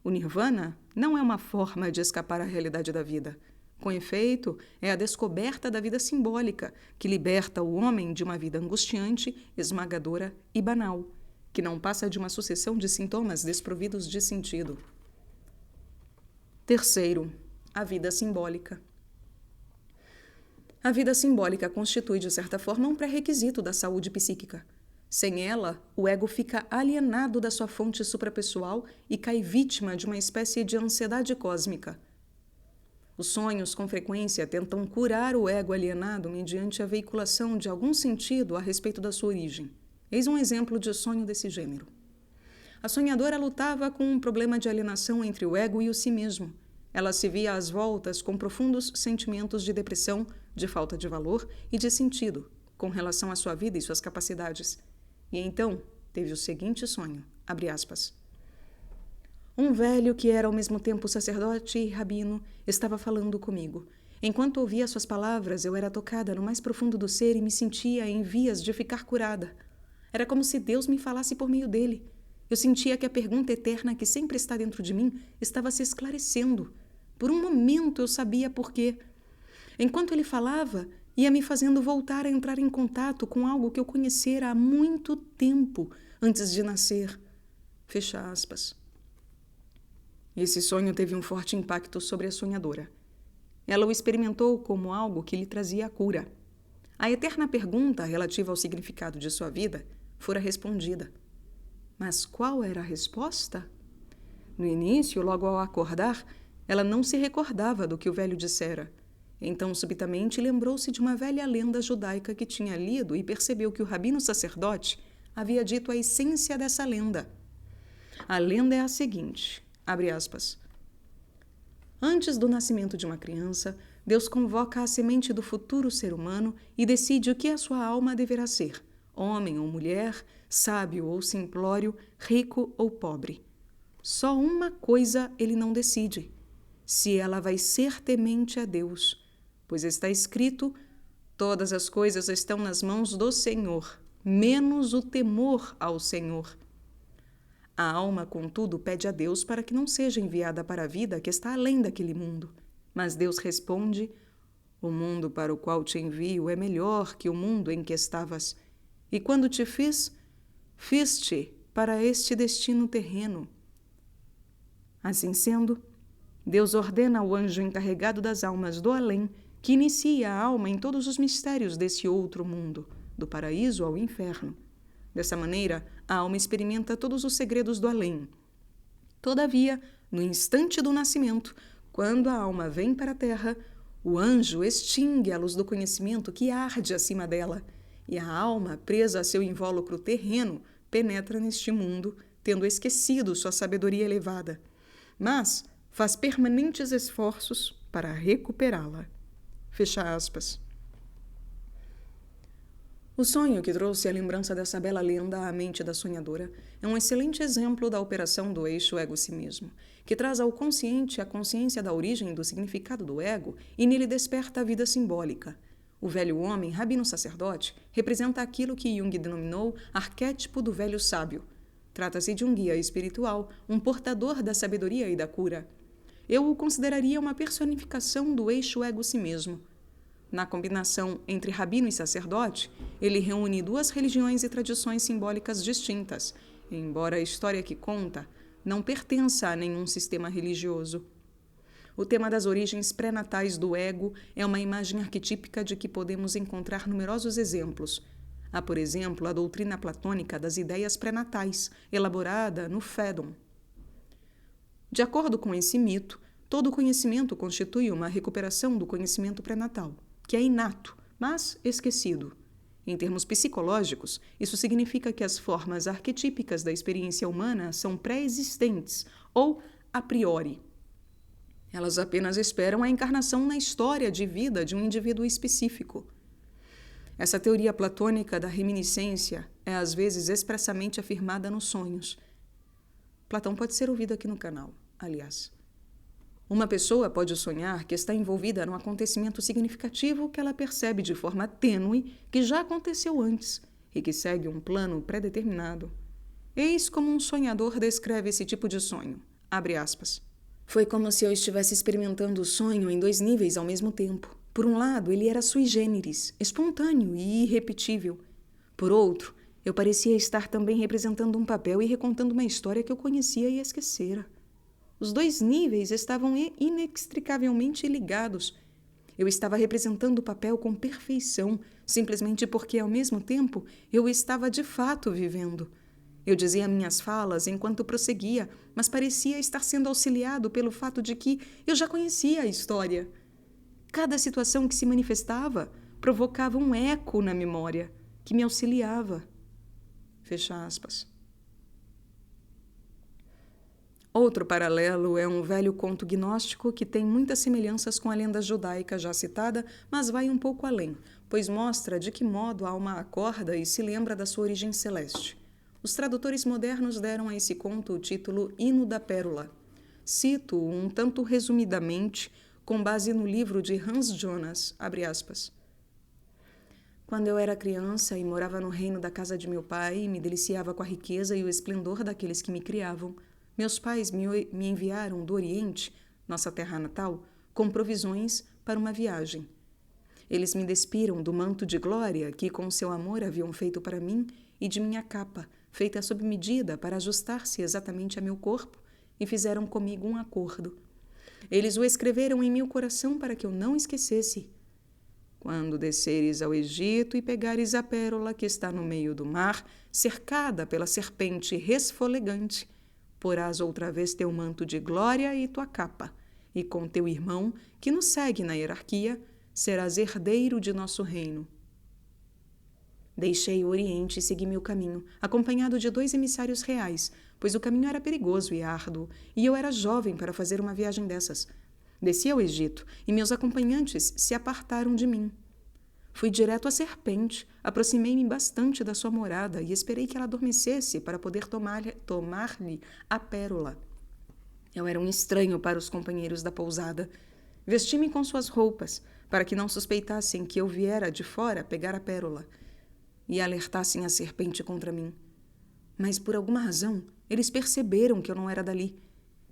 O nirvana não é uma forma de escapar à realidade da vida. Com efeito, é a descoberta da vida simbólica que liberta o homem de uma vida angustiante, esmagadora e banal, que não passa de uma sucessão de sintomas desprovidos de sentido. Terceiro, a vida simbólica. A vida simbólica constitui, de certa forma, um pré-requisito da saúde psíquica. Sem ela, o ego fica alienado da sua fonte suprapessoal e cai vítima de uma espécie de ansiedade cósmica. Os sonhos, com frequência, tentam curar o ego alienado mediante a veiculação de algum sentido a respeito da sua origem. Eis um exemplo de sonho desse gênero. A sonhadora lutava com um problema de alienação entre o ego e o si mesmo. Ela se via às voltas com profundos sentimentos de depressão, de falta de valor e de sentido com relação à sua vida e suas capacidades. E então teve o seguinte sonho, abre aspas. Um velho que era ao mesmo tempo sacerdote e rabino estava falando comigo. Enquanto ouvia suas palavras, eu era tocada no mais profundo do ser e me sentia em vias de ficar curada. Era como se Deus me falasse por meio dele. Eu sentia que a pergunta eterna que sempre está dentro de mim estava se esclarecendo. Por um momento eu sabia por quê. Enquanto ele falava, ia me fazendo voltar a entrar em contato com algo que eu conhecera há muito tempo antes de nascer. Fecha aspas. Esse sonho teve um forte impacto sobre a sonhadora. Ela o experimentou como algo que lhe trazia a cura. A eterna pergunta relativa ao significado de sua vida fora respondida. Mas qual era a resposta? No início, logo ao acordar, ela não se recordava do que o velho dissera. Então, subitamente, lembrou-se de uma velha lenda judaica que tinha lido e percebeu que o rabino sacerdote havia dito a essência dessa lenda. A lenda é a seguinte, abre aspas. Antes do nascimento de uma criança, Deus convoca a semente do futuro ser humano e decide o que a sua alma deverá ser, homem ou mulher, sábio ou simplório, rico ou pobre. Só uma coisa ele não decide, se ela vai ser temente a Deus, pois está escrito, todas as coisas estão nas mãos do Senhor, menos o temor ao Senhor. A alma, contudo, pede a Deus para que não seja enviada para a vida que está além daquele mundo. Mas Deus responde, o mundo para o qual te envio é melhor que o mundo em que estavas. E quando te fiz-te para este destino terreno. Assim sendo, Deus ordena ao anjo encarregado das almas do além que inicie a alma em todos os mistérios desse outro mundo, do paraíso ao inferno. Dessa maneira, a alma experimenta todos os segredos do além. Todavia, no instante do nascimento, quando a alma vem para a terra, o anjo extingue a luz do conhecimento que arde acima dela, e a alma, presa a seu invólucro terreno, penetra neste mundo, tendo esquecido sua sabedoria elevada. Mas faz permanentes esforços para recuperá-la. Fecha aspas. O sonho que trouxe a lembrança dessa bela lenda à mente da sonhadora é um excelente exemplo da operação do eixo ego-si mesmo, que traz ao consciente a consciência da origem e do significado do ego e nele desperta a vida simbólica. O velho homem, rabino-sacerdote, representa aquilo que Jung denominou arquétipo do velho sábio. Trata-se de um guia espiritual, um portador da sabedoria e da cura. Eu o consideraria uma personificação do eixo ego-si mesmo. Na combinação entre rabino e sacerdote, ele reúne duas religiões e tradições simbólicas distintas, embora a história que conta não pertença a nenhum sistema religioso. O tema das origens pré-natais do ego é uma imagem arquetípica de que podemos encontrar numerosos exemplos. Há, por exemplo, a doutrina platônica das ideias pré-natais, elaborada no Fédon. De acordo com esse mito, todo conhecimento constitui uma recuperação do conhecimento pré-natal, que é inato, mas esquecido. Em termos psicológicos, isso significa que as formas arquetípicas da experiência humana são pré-existentes ou a priori. Elas apenas esperam a encarnação na história de vida de um indivíduo específico. Essa teoria platônica da reminiscência é às vezes expressamente afirmada nos sonhos. Platão pode ser ouvido aqui no canal, aliás. Uma pessoa pode sonhar que está envolvida num acontecimento significativo que ela percebe de forma tênue que já aconteceu antes e que segue um plano pré-determinado. Eis como um sonhador descreve esse tipo de sonho. Abre aspas. Foi como se eu estivesse experimentando o sonho em 2 níveis ao mesmo tempo. Por um lado, ele era sui generis, espontâneo e irrepetível. Por outro, eu parecia estar também representando um papel e recontando uma história que eu conhecia e esquecera. Os 2 níveis estavam inextricavelmente ligados. Eu estava representando o papel com perfeição, simplesmente porque, ao mesmo tempo, eu estava de fato vivendo. Eu dizia minhas falas enquanto prosseguia, mas parecia estar sendo auxiliado pelo fato de que eu já conhecia a história. Cada situação que se manifestava provocava um eco na memória, que me auxiliava. Fecha aspas. Outro paralelo é um velho conto gnóstico que tem muitas semelhanças com a lenda judaica já citada, mas vai um pouco além, pois mostra de que modo a alma acorda e se lembra da sua origem celeste. Os tradutores modernos deram a esse conto o título Hino da Pérola. Cito um tanto resumidamente, com base no livro de Hans Jonas, abre aspas. Quando eu era criança e morava no reino da casa de meu pai e me deliciava com a riqueza e o esplendor daqueles que me criavam, meus pais me enviaram do Oriente, nossa terra natal, com provisões para uma viagem. Eles me despiram do manto de glória que com seu amor haviam feito para mim e de minha capa, feita sob medida para ajustar-se exatamente a meu corpo, e fizeram comigo um acordo. Eles o escreveram em meu coração para que eu não esquecesse. Quando desceres ao Egito e pegares a pérola que está no meio do mar, cercada pela serpente resfolegante, porás outra vez teu manto de glória e tua capa, e com teu irmão, que nos segue na hierarquia, serás herdeiro de nosso reino. Deixei o Oriente e segui meu caminho, acompanhado de 2 emissários reais, pois o caminho era perigoso e árduo, e eu era jovem para fazer uma viagem dessas. Desci ao Egito, e meus acompanhantes se apartaram de mim. Fui direto à serpente, aproximei-me bastante da sua morada e esperei que ela adormecesse para poder tomar-lhe a pérola. Eu era um estranho para os companheiros da pousada. Vesti-me com suas roupas, para que não suspeitassem que eu viera de fora pegar a pérola e alertassem a serpente contra mim. Mas, por alguma razão, eles perceberam que eu não era dali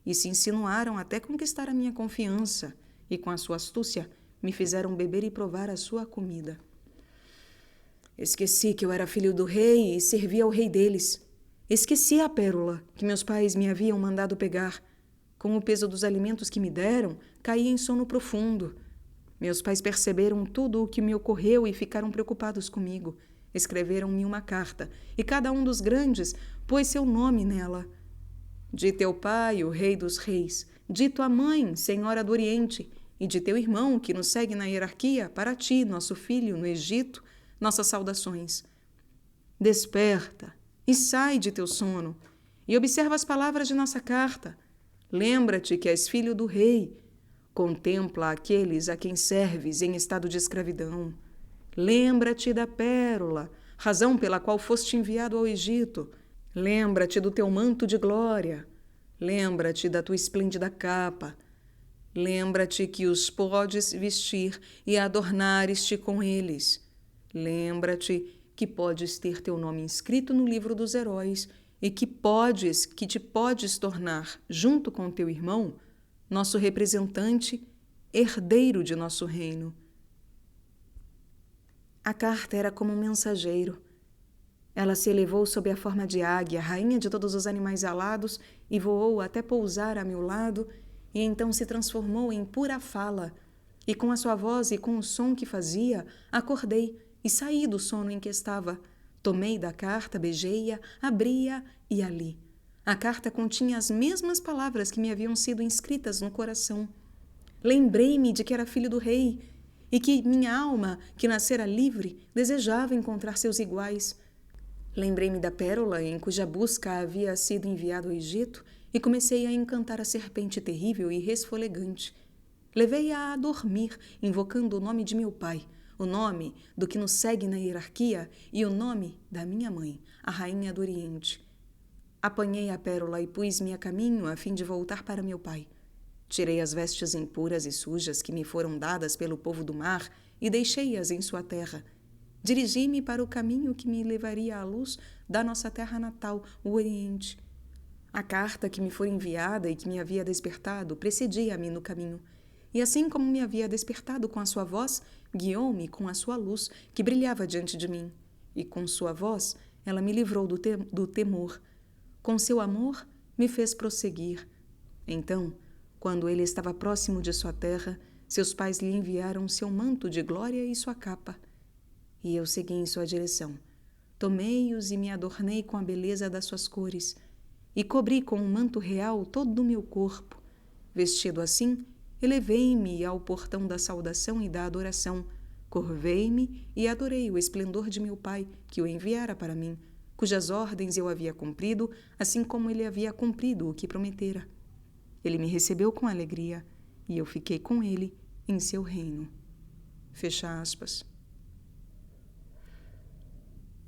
e se insinuaram até conquistar a minha confiança e, com a sua astúcia, me fizeram beber e provar a sua comida. Esqueci que eu era filho do rei e servia ao rei deles. Esqueci a pérola que meus pais me haviam mandado pegar. Com o peso dos alimentos que me deram, caí em sono profundo. Meus pais perceberam tudo o que me ocorreu e ficaram preocupados comigo. Escreveram-me uma carta, e cada um dos grandes pôs seu nome nela. De teu pai, o rei dos reis, de tua mãe, senhora do Oriente, e de teu irmão, que nos segue na hierarquia, para ti, nosso filho, no Egito, nossas saudações. Desperta e sai de teu sono, e observa as palavras de nossa carta. Lembra-te que és filho do rei. Contempla aqueles a quem serves em estado de escravidão. Lembra-te da pérola, razão pela qual foste enviado ao Egito. Lembra-te do teu manto de glória. Lembra-te da tua esplêndida capa. Lembra-te que os podes vestir e adornares-te com eles. Lembra-te que podes ter teu nome inscrito no livro dos heróis e que te podes tornar, junto com teu irmão, nosso representante, herdeiro de nosso reino. A carta era como um mensageiro. Ela se elevou sob a forma de águia, rainha de todos os animais alados, e voou até pousar a meu lado e então se transformou em pura fala. E com a sua voz e com o som que fazia, acordei e saí do sono em que estava. Tomei da carta, beijei-a, abri-a e ali. A carta continha as mesmas palavras que me haviam sido inscritas no coração. Lembrei-me de que era filho do rei e que minha alma, que nascera livre, desejava encontrar seus iguais. Lembrei-me da pérola em cuja busca havia sido enviado ao Egito e comecei a encantar a serpente terrível e resfolegante. Levei-a a dormir, invocando o nome de meu pai, o nome do que nos segue na hierarquia e o nome da minha mãe, a rainha do Oriente. Apanhei a pérola e pus-me a caminho a fim de voltar para meu pai. Tirei as vestes impuras e sujas que me foram dadas pelo povo do mar e deixei-as em sua terra. Dirigi-me para o caminho que me levaria à luz da nossa terra natal, o Oriente. A carta que me foi enviada e que me havia despertado precedia-me no caminho. E assim como me havia despertado com a sua voz, guiou-me com a sua luz, que brilhava diante de mim. E com sua voz, ela me livrou do temor. Com seu amor, me fez prosseguir. Então, quando ele estava próximo de sua terra, seus pais lhe enviaram seu manto de glória e sua capa. E eu segui em sua direção. Tomei-os e me adornei com a beleza das suas cores, e cobri com um manto real todo o meu corpo. Vestido assim, elevei-me ao portão da saudação e da adoração. Curvei-me e adorei o esplendor de meu pai, que o enviara para mim, cujas ordens eu havia cumprido, assim como ele havia cumprido o que prometera. Ele me recebeu com alegria, e eu fiquei com ele em seu reino. Fecha aspas.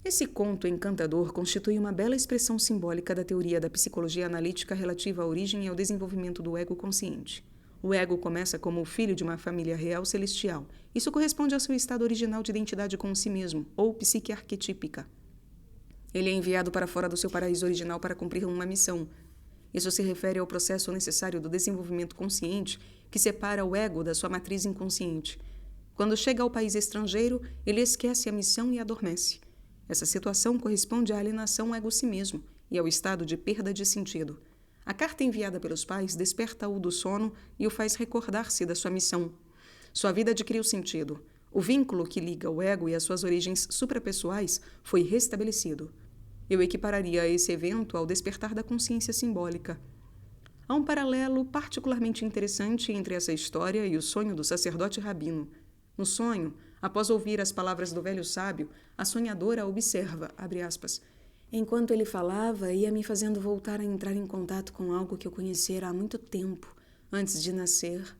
Esse conto encantador constitui uma bela expressão simbólica da teoria da psicologia analítica relativa à origem e ao desenvolvimento do ego consciente. O ego começa como o filho de uma família real celestial. Isso corresponde ao seu estado original de identidade com si mesmo, ou psique arquetípica. Ele é enviado para fora do seu paraíso original para cumprir uma missão. Isso se refere ao processo necessário do desenvolvimento consciente que separa o ego da sua matriz inconsciente. Quando chega ao país estrangeiro, ele esquece a missão e adormece. Essa situação corresponde à alienação ego-si mesmo e ao estado de perda de sentido. A carta enviada pelos pais desperta-o do sono e o faz recordar-se da sua missão. Sua vida adquiriu sentido. O vínculo que liga o ego e as suas origens suprapessoais foi restabelecido. Eu equipararia esse evento ao despertar da consciência simbólica. Há um paralelo particularmente interessante entre essa história e o sonho do sacerdote rabino. No sonho, após ouvir as palavras do velho sábio, a sonhadora observa, abre aspas, enquanto ele falava, ia me fazendo voltar a entrar em contato com algo que eu conhecera há muito tempo, antes de nascer.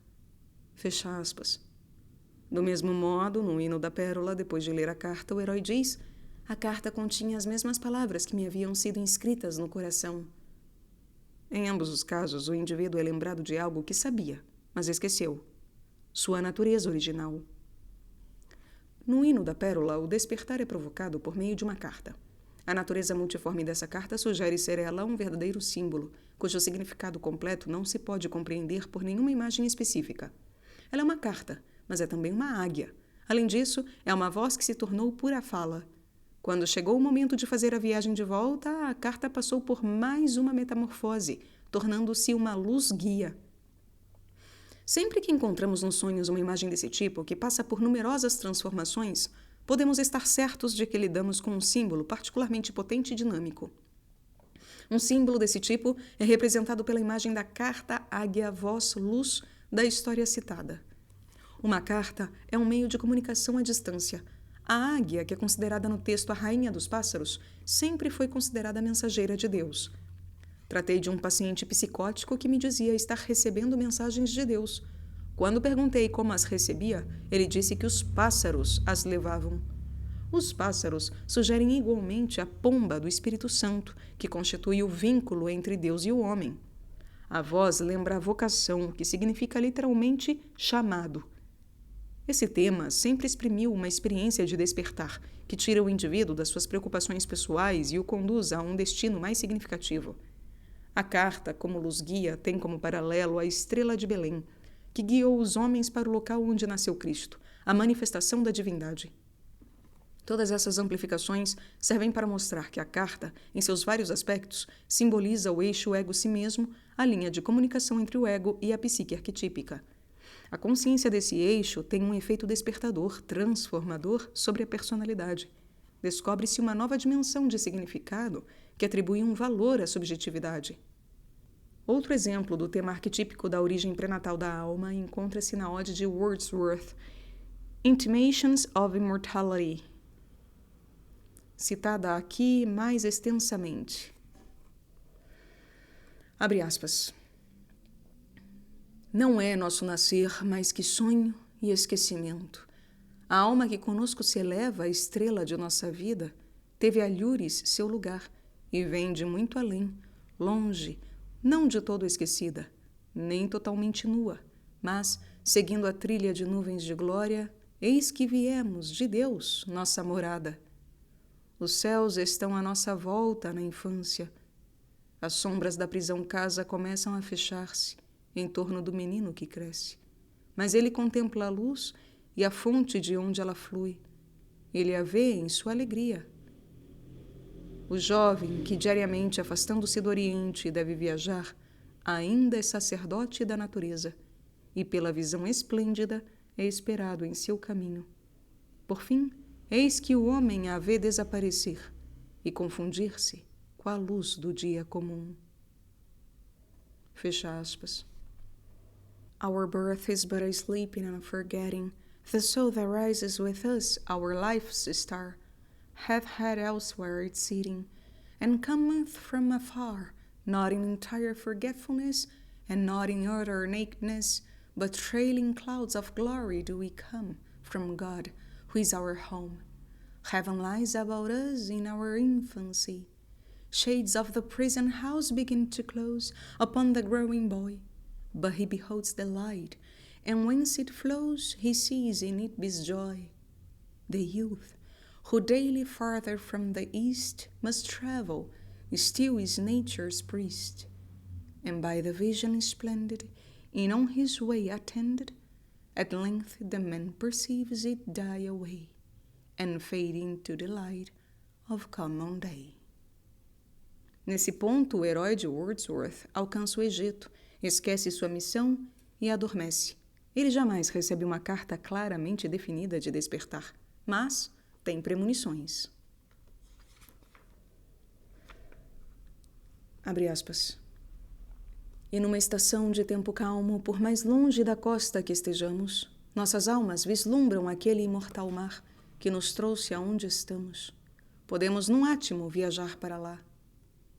Fecha aspas. Do mesmo modo, no hino da pérola, depois de ler a carta, o herói diz, a carta continha as mesmas palavras que me haviam sido inscritas no coração. Em ambos os casos, o indivíduo é lembrado de algo que sabia, mas esqueceu. Sua natureza original. No hino da pérola, o despertar é provocado por meio de uma carta. A natureza multiforme dessa carta sugere ser ela um verdadeiro símbolo, cujo significado completo não se pode compreender por nenhuma imagem específica. Ela é uma carta, mas é também uma águia. Além disso, é uma voz que se tornou pura fala. Quando chegou o momento de fazer a viagem de volta, a carta passou por mais uma metamorfose, tornando-se uma luz-guia. Sempre que encontramos nos sonhos uma imagem desse tipo, que passa por numerosas transformações, podemos estar certos de que lidamos com um símbolo particularmente potente e dinâmico. Um símbolo desse tipo é representado pela imagem da carta águia-voz-luz da história citada. Uma carta é um meio de comunicação à distância. A águia, que é considerada no texto a rainha dos pássaros, sempre foi considerada a mensageira de Deus. Tratei de um paciente psicótico que me dizia estar recebendo mensagens de Deus. Quando perguntei como as recebia, ele disse que os pássaros as levavam. Os pássaros sugerem igualmente a pomba do Espírito Santo, que constitui o vínculo entre Deus e o homem. A voz lembra a vocação, que significa literalmente chamado. Esse tema sempre exprimiu uma experiência de despertar, que tira o indivíduo das suas preocupações pessoais e o conduz a um destino mais significativo. A carta, como luz-guia, tem como paralelo a estrela de Belém, que guiou os homens para o local onde nasceu Cristo, a manifestação da divindade. Todas essas amplificações servem para mostrar que a carta, em seus vários aspectos, simboliza o eixo ego-si mesmo, a linha de comunicação entre o ego e a psique arquetípica. A consciência desse eixo tem um efeito despertador, transformador sobre a personalidade. Descobre-se uma nova dimensão de significado que atribui um valor à subjetividade. Outro exemplo do tema arquetípico da origem pré-natal da alma encontra-se na ode de Wordsworth, Intimations of Immortality, citada aqui mais extensamente. Abre aspas. Não é nosso nascer mais que sonho e esquecimento. A alma que conosco se eleva à estrela de nossa vida teve alhures seu lugar e vem de muito além, longe, não de todo esquecida, nem totalmente nua, mas, seguindo a trilha de nuvens de glória, eis que viemos de Deus, nossa morada. Os céus estão à nossa volta na infância. As sombras da prisão-casa começam a fechar-se em torno do menino que cresce. Mas ele contempla a luz e a fonte de onde ela flui. Ele a vê em sua alegria. O jovem que diariamente, afastando-se do Oriente, deve viajar, ainda é sacerdote da natureza e, pela visão esplêndida, é esperado em seu caminho. Por fim, eis que o homem a vê desaparecer e confundir-se com a luz do dia comum. Fecha aspas. Our birth is but a sleeping and a forgetting. The soul that rises with us, our life's star, hath had elsewhere its seating, and cometh from afar, not in entire forgetfulness, and not in utter nakedness, but trailing clouds of glory do we come from God, who is our home. Heaven lies about us in our infancy. Shades of the prison house begin to close upon the growing boy, but he beholds the light, and whence it flows he sees in it his joy. The youth, who daily farther from the east must travel, still is nature's priest, and by the vision splendid, in on his way attended, at length the man perceives it die away, and fade into the light of common day. Nesse ponto, o herói de Wordsworth alcança o Egito, esquece sua missão e adormece. Ele jamais recebe uma carta claramente definida de despertar, mas tem premonições. Abre aspas. E numa estação de tempo calmo, por mais longe da costa que estejamos, nossas almas vislumbram aquele imortal mar que nos trouxe aonde estamos. Podemos num átimo viajar para lá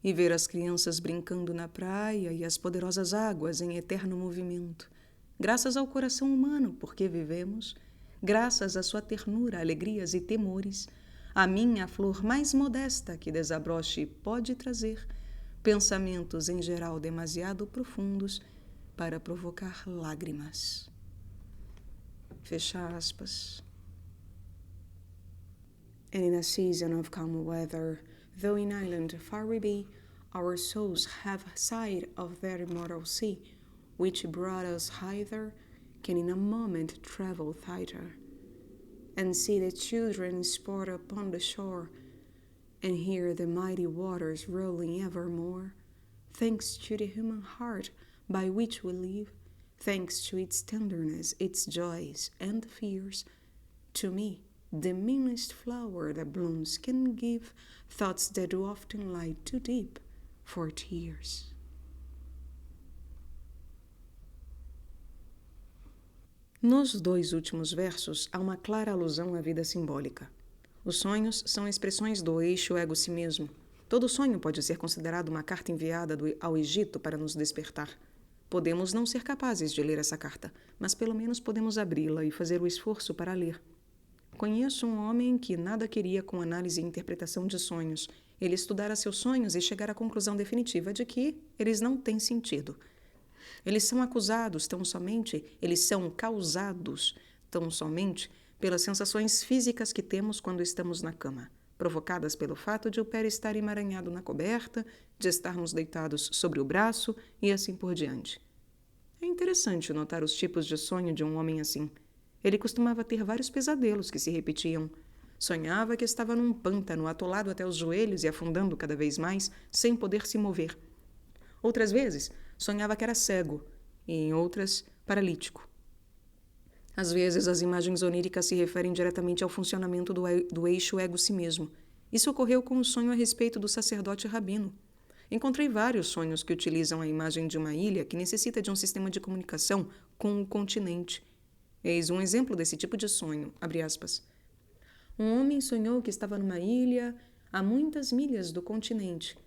e ver as crianças brincando na praia e as poderosas águas em eterno movimento, graças ao coração humano, porque vivemos, graças à sua ternura, alegrias e temores, a minha flor mais modesta que desabroche pode trazer pensamentos em geral demasiado profundos para provocar lágrimas. Fecha aspas. And in a season of calm weather, though in island far we be, our souls have sight of that immortal sea, which brought us hither, can in a moment travel thither, and see the children sport upon the shore, and hear the mighty waters rolling evermore, thanks to the human heart by which we live, thanks to its tenderness, its joys and fears. To me, the meanest flower that blooms can give thoughts that do often lie too deep for tears. Nos dois últimos versos, há uma clara alusão à vida simbólica. Os sonhos são expressões do eixo ego-si mesmo. Todo sonho pode ser considerado uma carta enviada ao Egito para nos despertar. Podemos não ser capazes de ler essa carta, mas pelo menos podemos abri-la e fazer o esforço para ler. Conheço um homem que nada queria com análise e interpretação de sonhos. Ele estudara seus sonhos e chegara à conclusão definitiva de que eles não têm sentido. Eles são causados tão somente pelas sensações físicas que temos quando estamos na cama, provocadas pelo fato de o pé estar emaranhado na coberta, de estarmos deitados sobre o braço e assim por diante. É interessante notar os tipos de sonho de um homem assim. Ele costumava ter vários pesadelos que se repetiam. Sonhava que estava num pântano atolado até os joelhos e afundando cada vez mais, sem poder se mover. Outras vezes, sonhava que era cego e, em outras, paralítico. Às vezes, as imagens oníricas se referem diretamente ao funcionamento do eixo ego-si mesmo. Isso ocorreu com o sonho a respeito do sacerdote rabino. Encontrei vários sonhos que utilizam a imagem de uma ilha que necessita de um sistema de comunicação com o continente. Eis um exemplo desse tipo de sonho, abre aspas. Um homem sonhou que estava numa ilha a muitas milhas do continente.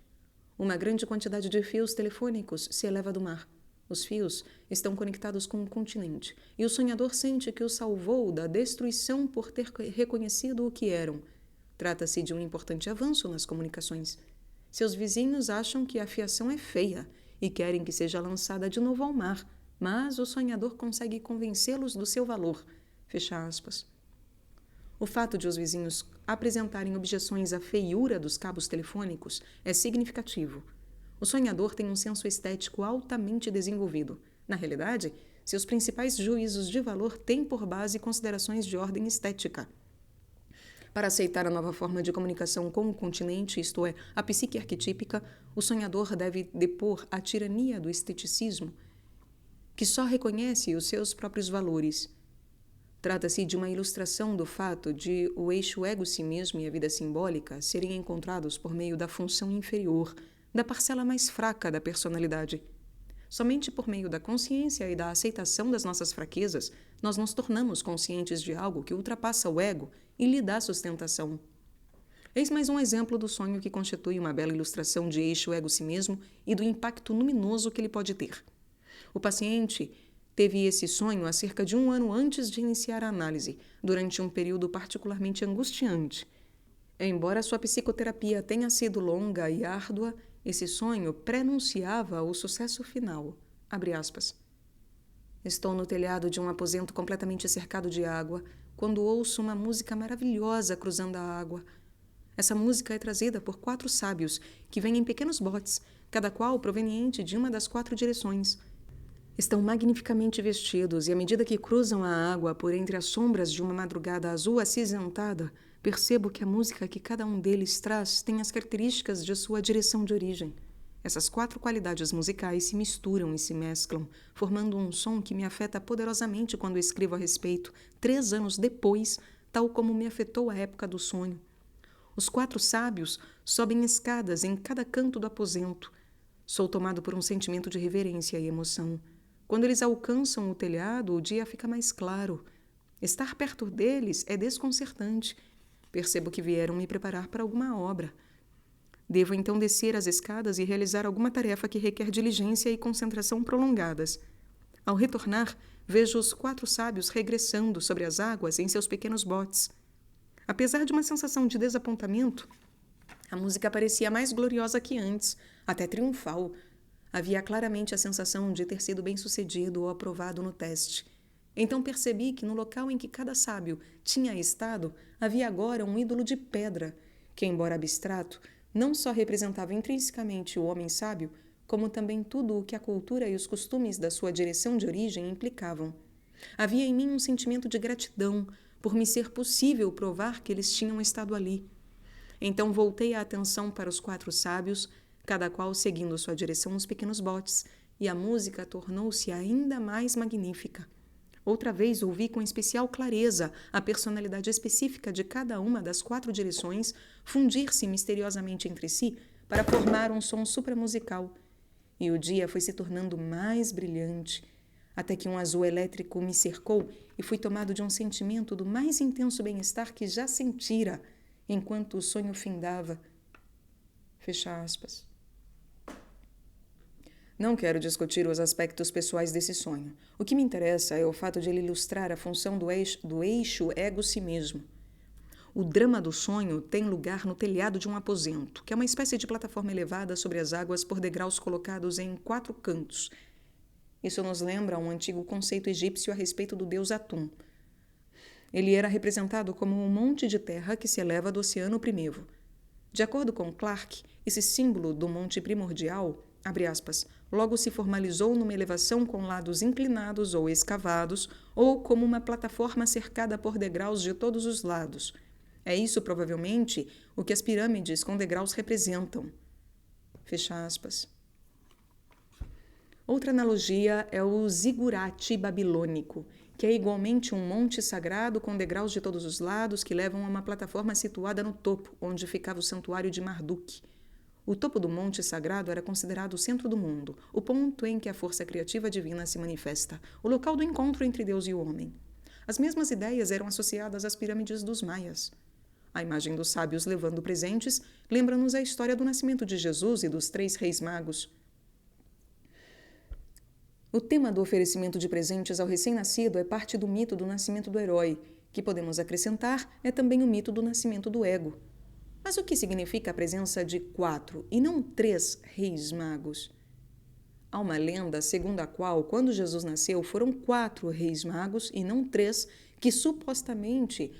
Uma grande quantidade de fios telefônicos se eleva do mar. Os fios estão conectados com o continente, e o sonhador sente que o salvou da destruição por ter reconhecido o que eram. Trata-se de um importante avanço nas comunicações. Seus vizinhos acham que a fiação é feia e querem que seja lançada de novo ao mar, mas o sonhador consegue convencê-los do seu valor. Fecha aspas. O fato de os vizinhos apresentarem objeções à feiura dos cabos telefônicos é significativo. O sonhador tem um senso estético altamente desenvolvido. Na realidade, seus principais juízos de valor têm por base considerações de ordem estética. Para aceitar a nova forma de comunicação com o continente, isto é, a psique arquetípica, o sonhador deve depor a tirania do esteticismo, que só reconhece os seus próprios valores. Trata-se de uma ilustração do fato de o eixo ego-si mesmo e a vida simbólica serem encontrados por meio da função inferior, da parcela mais fraca da personalidade. Somente por meio da consciência e da aceitação das nossas fraquezas, nós nos tornamos conscientes de algo que ultrapassa o ego e lhe dá sustentação. Eis mais um exemplo do sonho que constitui uma bela ilustração de eixo ego-si mesmo e do impacto luminoso que ele pode ter. O paciente teve esse sonho há cerca de 1 ano antes de iniciar a análise, durante um período particularmente angustiante. Embora sua psicoterapia tenha sido longa e árdua, esse sonho prenunciava o sucesso final. Abre aspas. Estou no telhado de um aposento completamente cercado de água, quando ouço uma música maravilhosa cruzando a água. Essa música é trazida por 4 sábios, que vêm em pequenos botes, cada qual proveniente de uma das 4 direções. Estão magnificamente vestidos e, à medida que cruzam a água por entre as sombras de uma madrugada azul acinzentada, percebo que a música que cada um deles traz tem as características de sua direção de origem. Essas 4 qualidades musicais se misturam e se mesclam, formando um som que me afeta poderosamente quando escrevo a respeito, 3 anos depois, tal como me afetou a época do sonho. Os 4 sábios sobem escadas em cada canto do aposento. Sou tomado por um sentimento de reverência e emoção. Quando eles alcançam o telhado, o dia fica mais claro. Estar perto deles é desconcertante. Percebo que vieram me preparar para alguma obra. Devo então descer as escadas e realizar alguma tarefa que requer diligência e concentração prolongadas. Ao retornar, vejo os 4 sábios regressando sobre as águas em seus pequenos botes. Apesar de uma sensação de desapontamento, a música parecia mais gloriosa que antes, até triunfal. Havia claramente a sensação de ter sido bem-sucedido ou aprovado no teste. Então percebi que no local em que cada sábio tinha estado, havia agora um ídolo de pedra, que, embora abstrato, não só representava intrinsecamente o homem sábio, como também tudo o que a cultura e os costumes da sua direção de origem implicavam. Havia em mim um sentimento de gratidão por me ser possível provar que eles tinham estado ali. Então voltei a atenção para os 4 sábios, cada qual seguindo sua direção nos pequenos botes, e a música tornou-se ainda mais magnífica. Outra vez ouvi com especial clareza a personalidade específica de cada uma das 4 direções fundir-se misteriosamente entre si para formar um som supramusical. E o dia foi se tornando mais brilhante, até que um azul elétrico me cercou e fui tomado de um sentimento do mais intenso bem-estar que já sentira, enquanto o sonho findava. Fecha aspas. Não quero discutir os aspectos pessoais desse sonho. O que me interessa é o fato de ele ilustrar a função do eixo ego-si mesmo. O drama do sonho tem lugar no telhado de um aposento, que é uma espécie de plataforma elevada sobre as águas por degraus colocados em 4 cantos. Isso nos lembra um antigo conceito egípcio a respeito do deus Atum. Ele era representado como um monte de terra que se eleva do oceano primevo. De acordo com Clarke, esse símbolo do monte primordial, abre aspas, logo se formalizou numa elevação com lados inclinados ou escavados, ou como uma plataforma cercada por degraus de todos os lados. É isso, provavelmente, o que as pirâmides com degraus representam. Fecha aspas. Outra analogia é o zigurate babilônico, que é igualmente um monte sagrado com degraus de todos os lados que levam a uma plataforma situada no topo, onde ficava o santuário de Marduk. O topo do monte sagrado era considerado o centro do mundo, o ponto em que a força criativa divina se manifesta, o local do encontro entre Deus e o homem. As mesmas ideias eram associadas às pirâmides dos maias. A imagem dos sábios levando presentes lembra-nos a história do nascimento de Jesus e dos 3 reis magos. O tema do oferecimento de presentes ao recém-nascido é parte do mito do nascimento do herói, que podemos acrescentar é também o mito do nascimento do ego. Mas o que significa a presença de 4 e não 3 reis magos? Há uma lenda segundo a qual, quando Jesus nasceu, foram 4 reis magos e não 3 que supostamente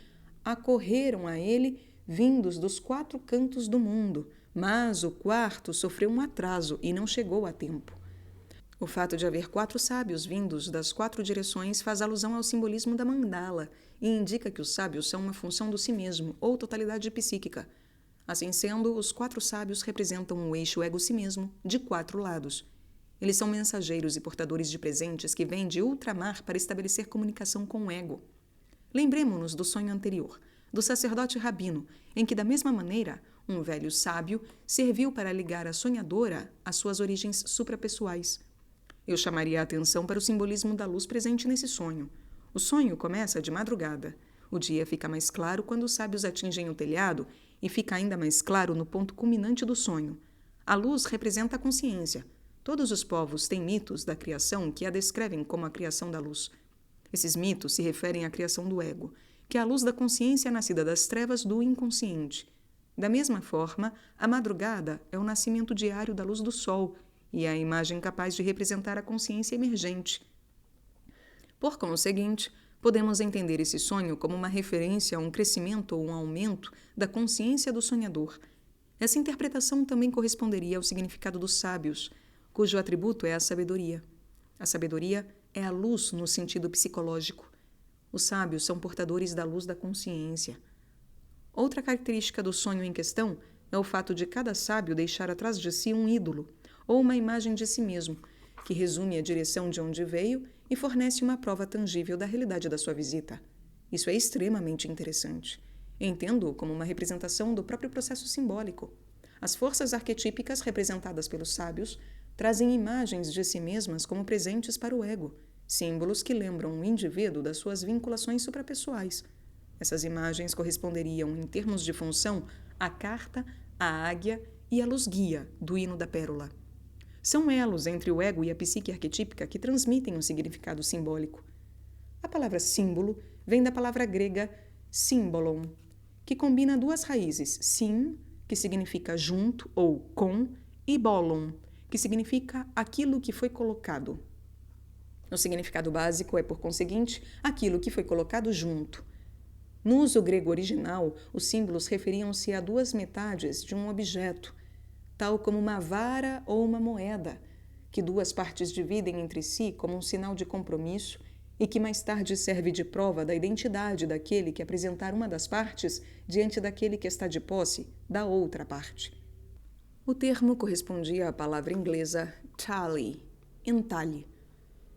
acorreram a ele vindos dos 4 cantos do mundo, mas o 4º sofreu um atraso e não chegou a tempo. O fato de haver 4 sábios vindos das 4 direções faz alusão ao simbolismo da mandala e indica que os sábios são uma função do si mesmo ou totalidade psíquica. Assim sendo, os 4 sábios representam o eixo ego-si mesmo de 4 lados. Eles são mensageiros e portadores de presentes que vêm de ultramar para estabelecer comunicação com o ego. Lembremo-nos do sonho anterior, do sacerdote rabino, em que, da mesma maneira, um velho sábio serviu para ligar a sonhadora às suas origens suprapessoais. Eu chamaria a atenção para o simbolismo da luz presente nesse sonho. O sonho começa de madrugada. O dia fica mais claro quando os sábios atingem o telhado e fica ainda mais claro no ponto culminante do sonho. A luz representa a consciência. Todos os povos têm mitos da criação que a descrevem como a criação da luz. Esses mitos se referem à criação do ego, que é a luz da consciência nascida das trevas do inconsciente. Da mesma forma, a madrugada é o nascimento diário da luz do sol, e é a imagem capaz de representar a consciência emergente. Por conseguinte, podemos entender esse sonho como uma referência a um crescimento ou um aumento da consciência do sonhador. Essa interpretação também corresponderia ao significado dos sábios, cujo atributo é a sabedoria. A sabedoria é a luz no sentido psicológico. Os sábios são portadores da luz da consciência. Outra característica do sonho em questão é o fato de cada sábio deixar atrás de si um ídolo, ou uma imagem de si mesmo, que resume a direção de onde veio e fornece uma prova tangível da realidade da sua visita. Isso é extremamente interessante. Entendo-o como uma representação do próprio processo simbólico. As forças arquetípicas representadas pelos sábios trazem imagens de si mesmas como presentes para o ego, símbolos que lembram o indivíduo das suas vinculações suprapessoais. Essas imagens corresponderiam, em termos de função, à carta, à águia e à luz-guia do hino da pérola. São elos entre o ego e a psique arquetípica que transmitem um significado simbólico. A palavra símbolo vem da palavra grega symbolon, que combina 2 raízes, sim, que significa junto ou com, e bolon, que significa aquilo que foi colocado. O significado básico é, por conseguinte, aquilo que foi colocado junto. No uso grego original, os símbolos referiam-se a 2 metades de um objeto, tal como uma vara ou uma moeda, que 2 partes dividem entre si como um sinal de compromisso e que mais tarde serve de prova da identidade daquele que apresentar uma das partes diante daquele que está de posse da outra parte. O termo correspondia à palavra inglesa tally, entalhe,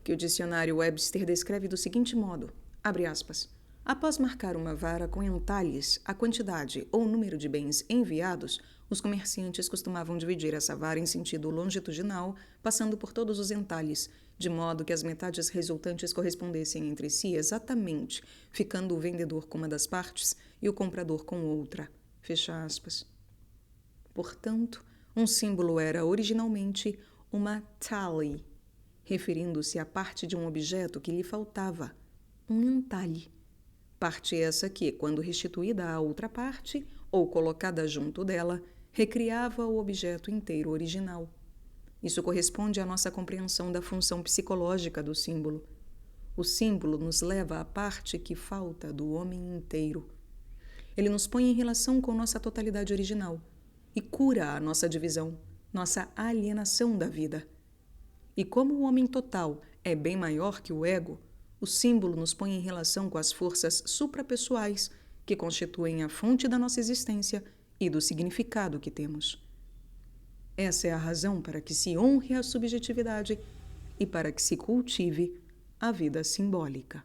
que o dicionário Webster descreve do seguinte modo, abre aspas, após marcar uma vara com entalhes a quantidade ou número de bens enviados, os comerciantes costumavam dividir essa vara em sentido longitudinal, passando por todos os entalhes, de modo que as metades resultantes correspondessem entre si exatamente, ficando o vendedor com uma das partes e o comprador com outra. Fecha aspas. Portanto, um símbolo era originalmente uma tally, referindo-se à parte de um objeto que lhe faltava, um entalhe. Parte essa que, quando restituída à outra parte, ou colocada junto dela, recriava o objeto inteiro original. Isso corresponde à nossa compreensão da função psicológica do símbolo. O símbolo nos leva à parte que falta do homem inteiro. Ele nos põe em relação com nossa totalidade original e cura a nossa divisão, nossa alienação da vida. E como o homem total é bem maior que o ego, o símbolo nos põe em relação com as forças suprapessoais que constituem a fonte da nossa existência e do significado que temos. Essa é a razão para que se honre a subjetividade e para que se cultive a vida simbólica.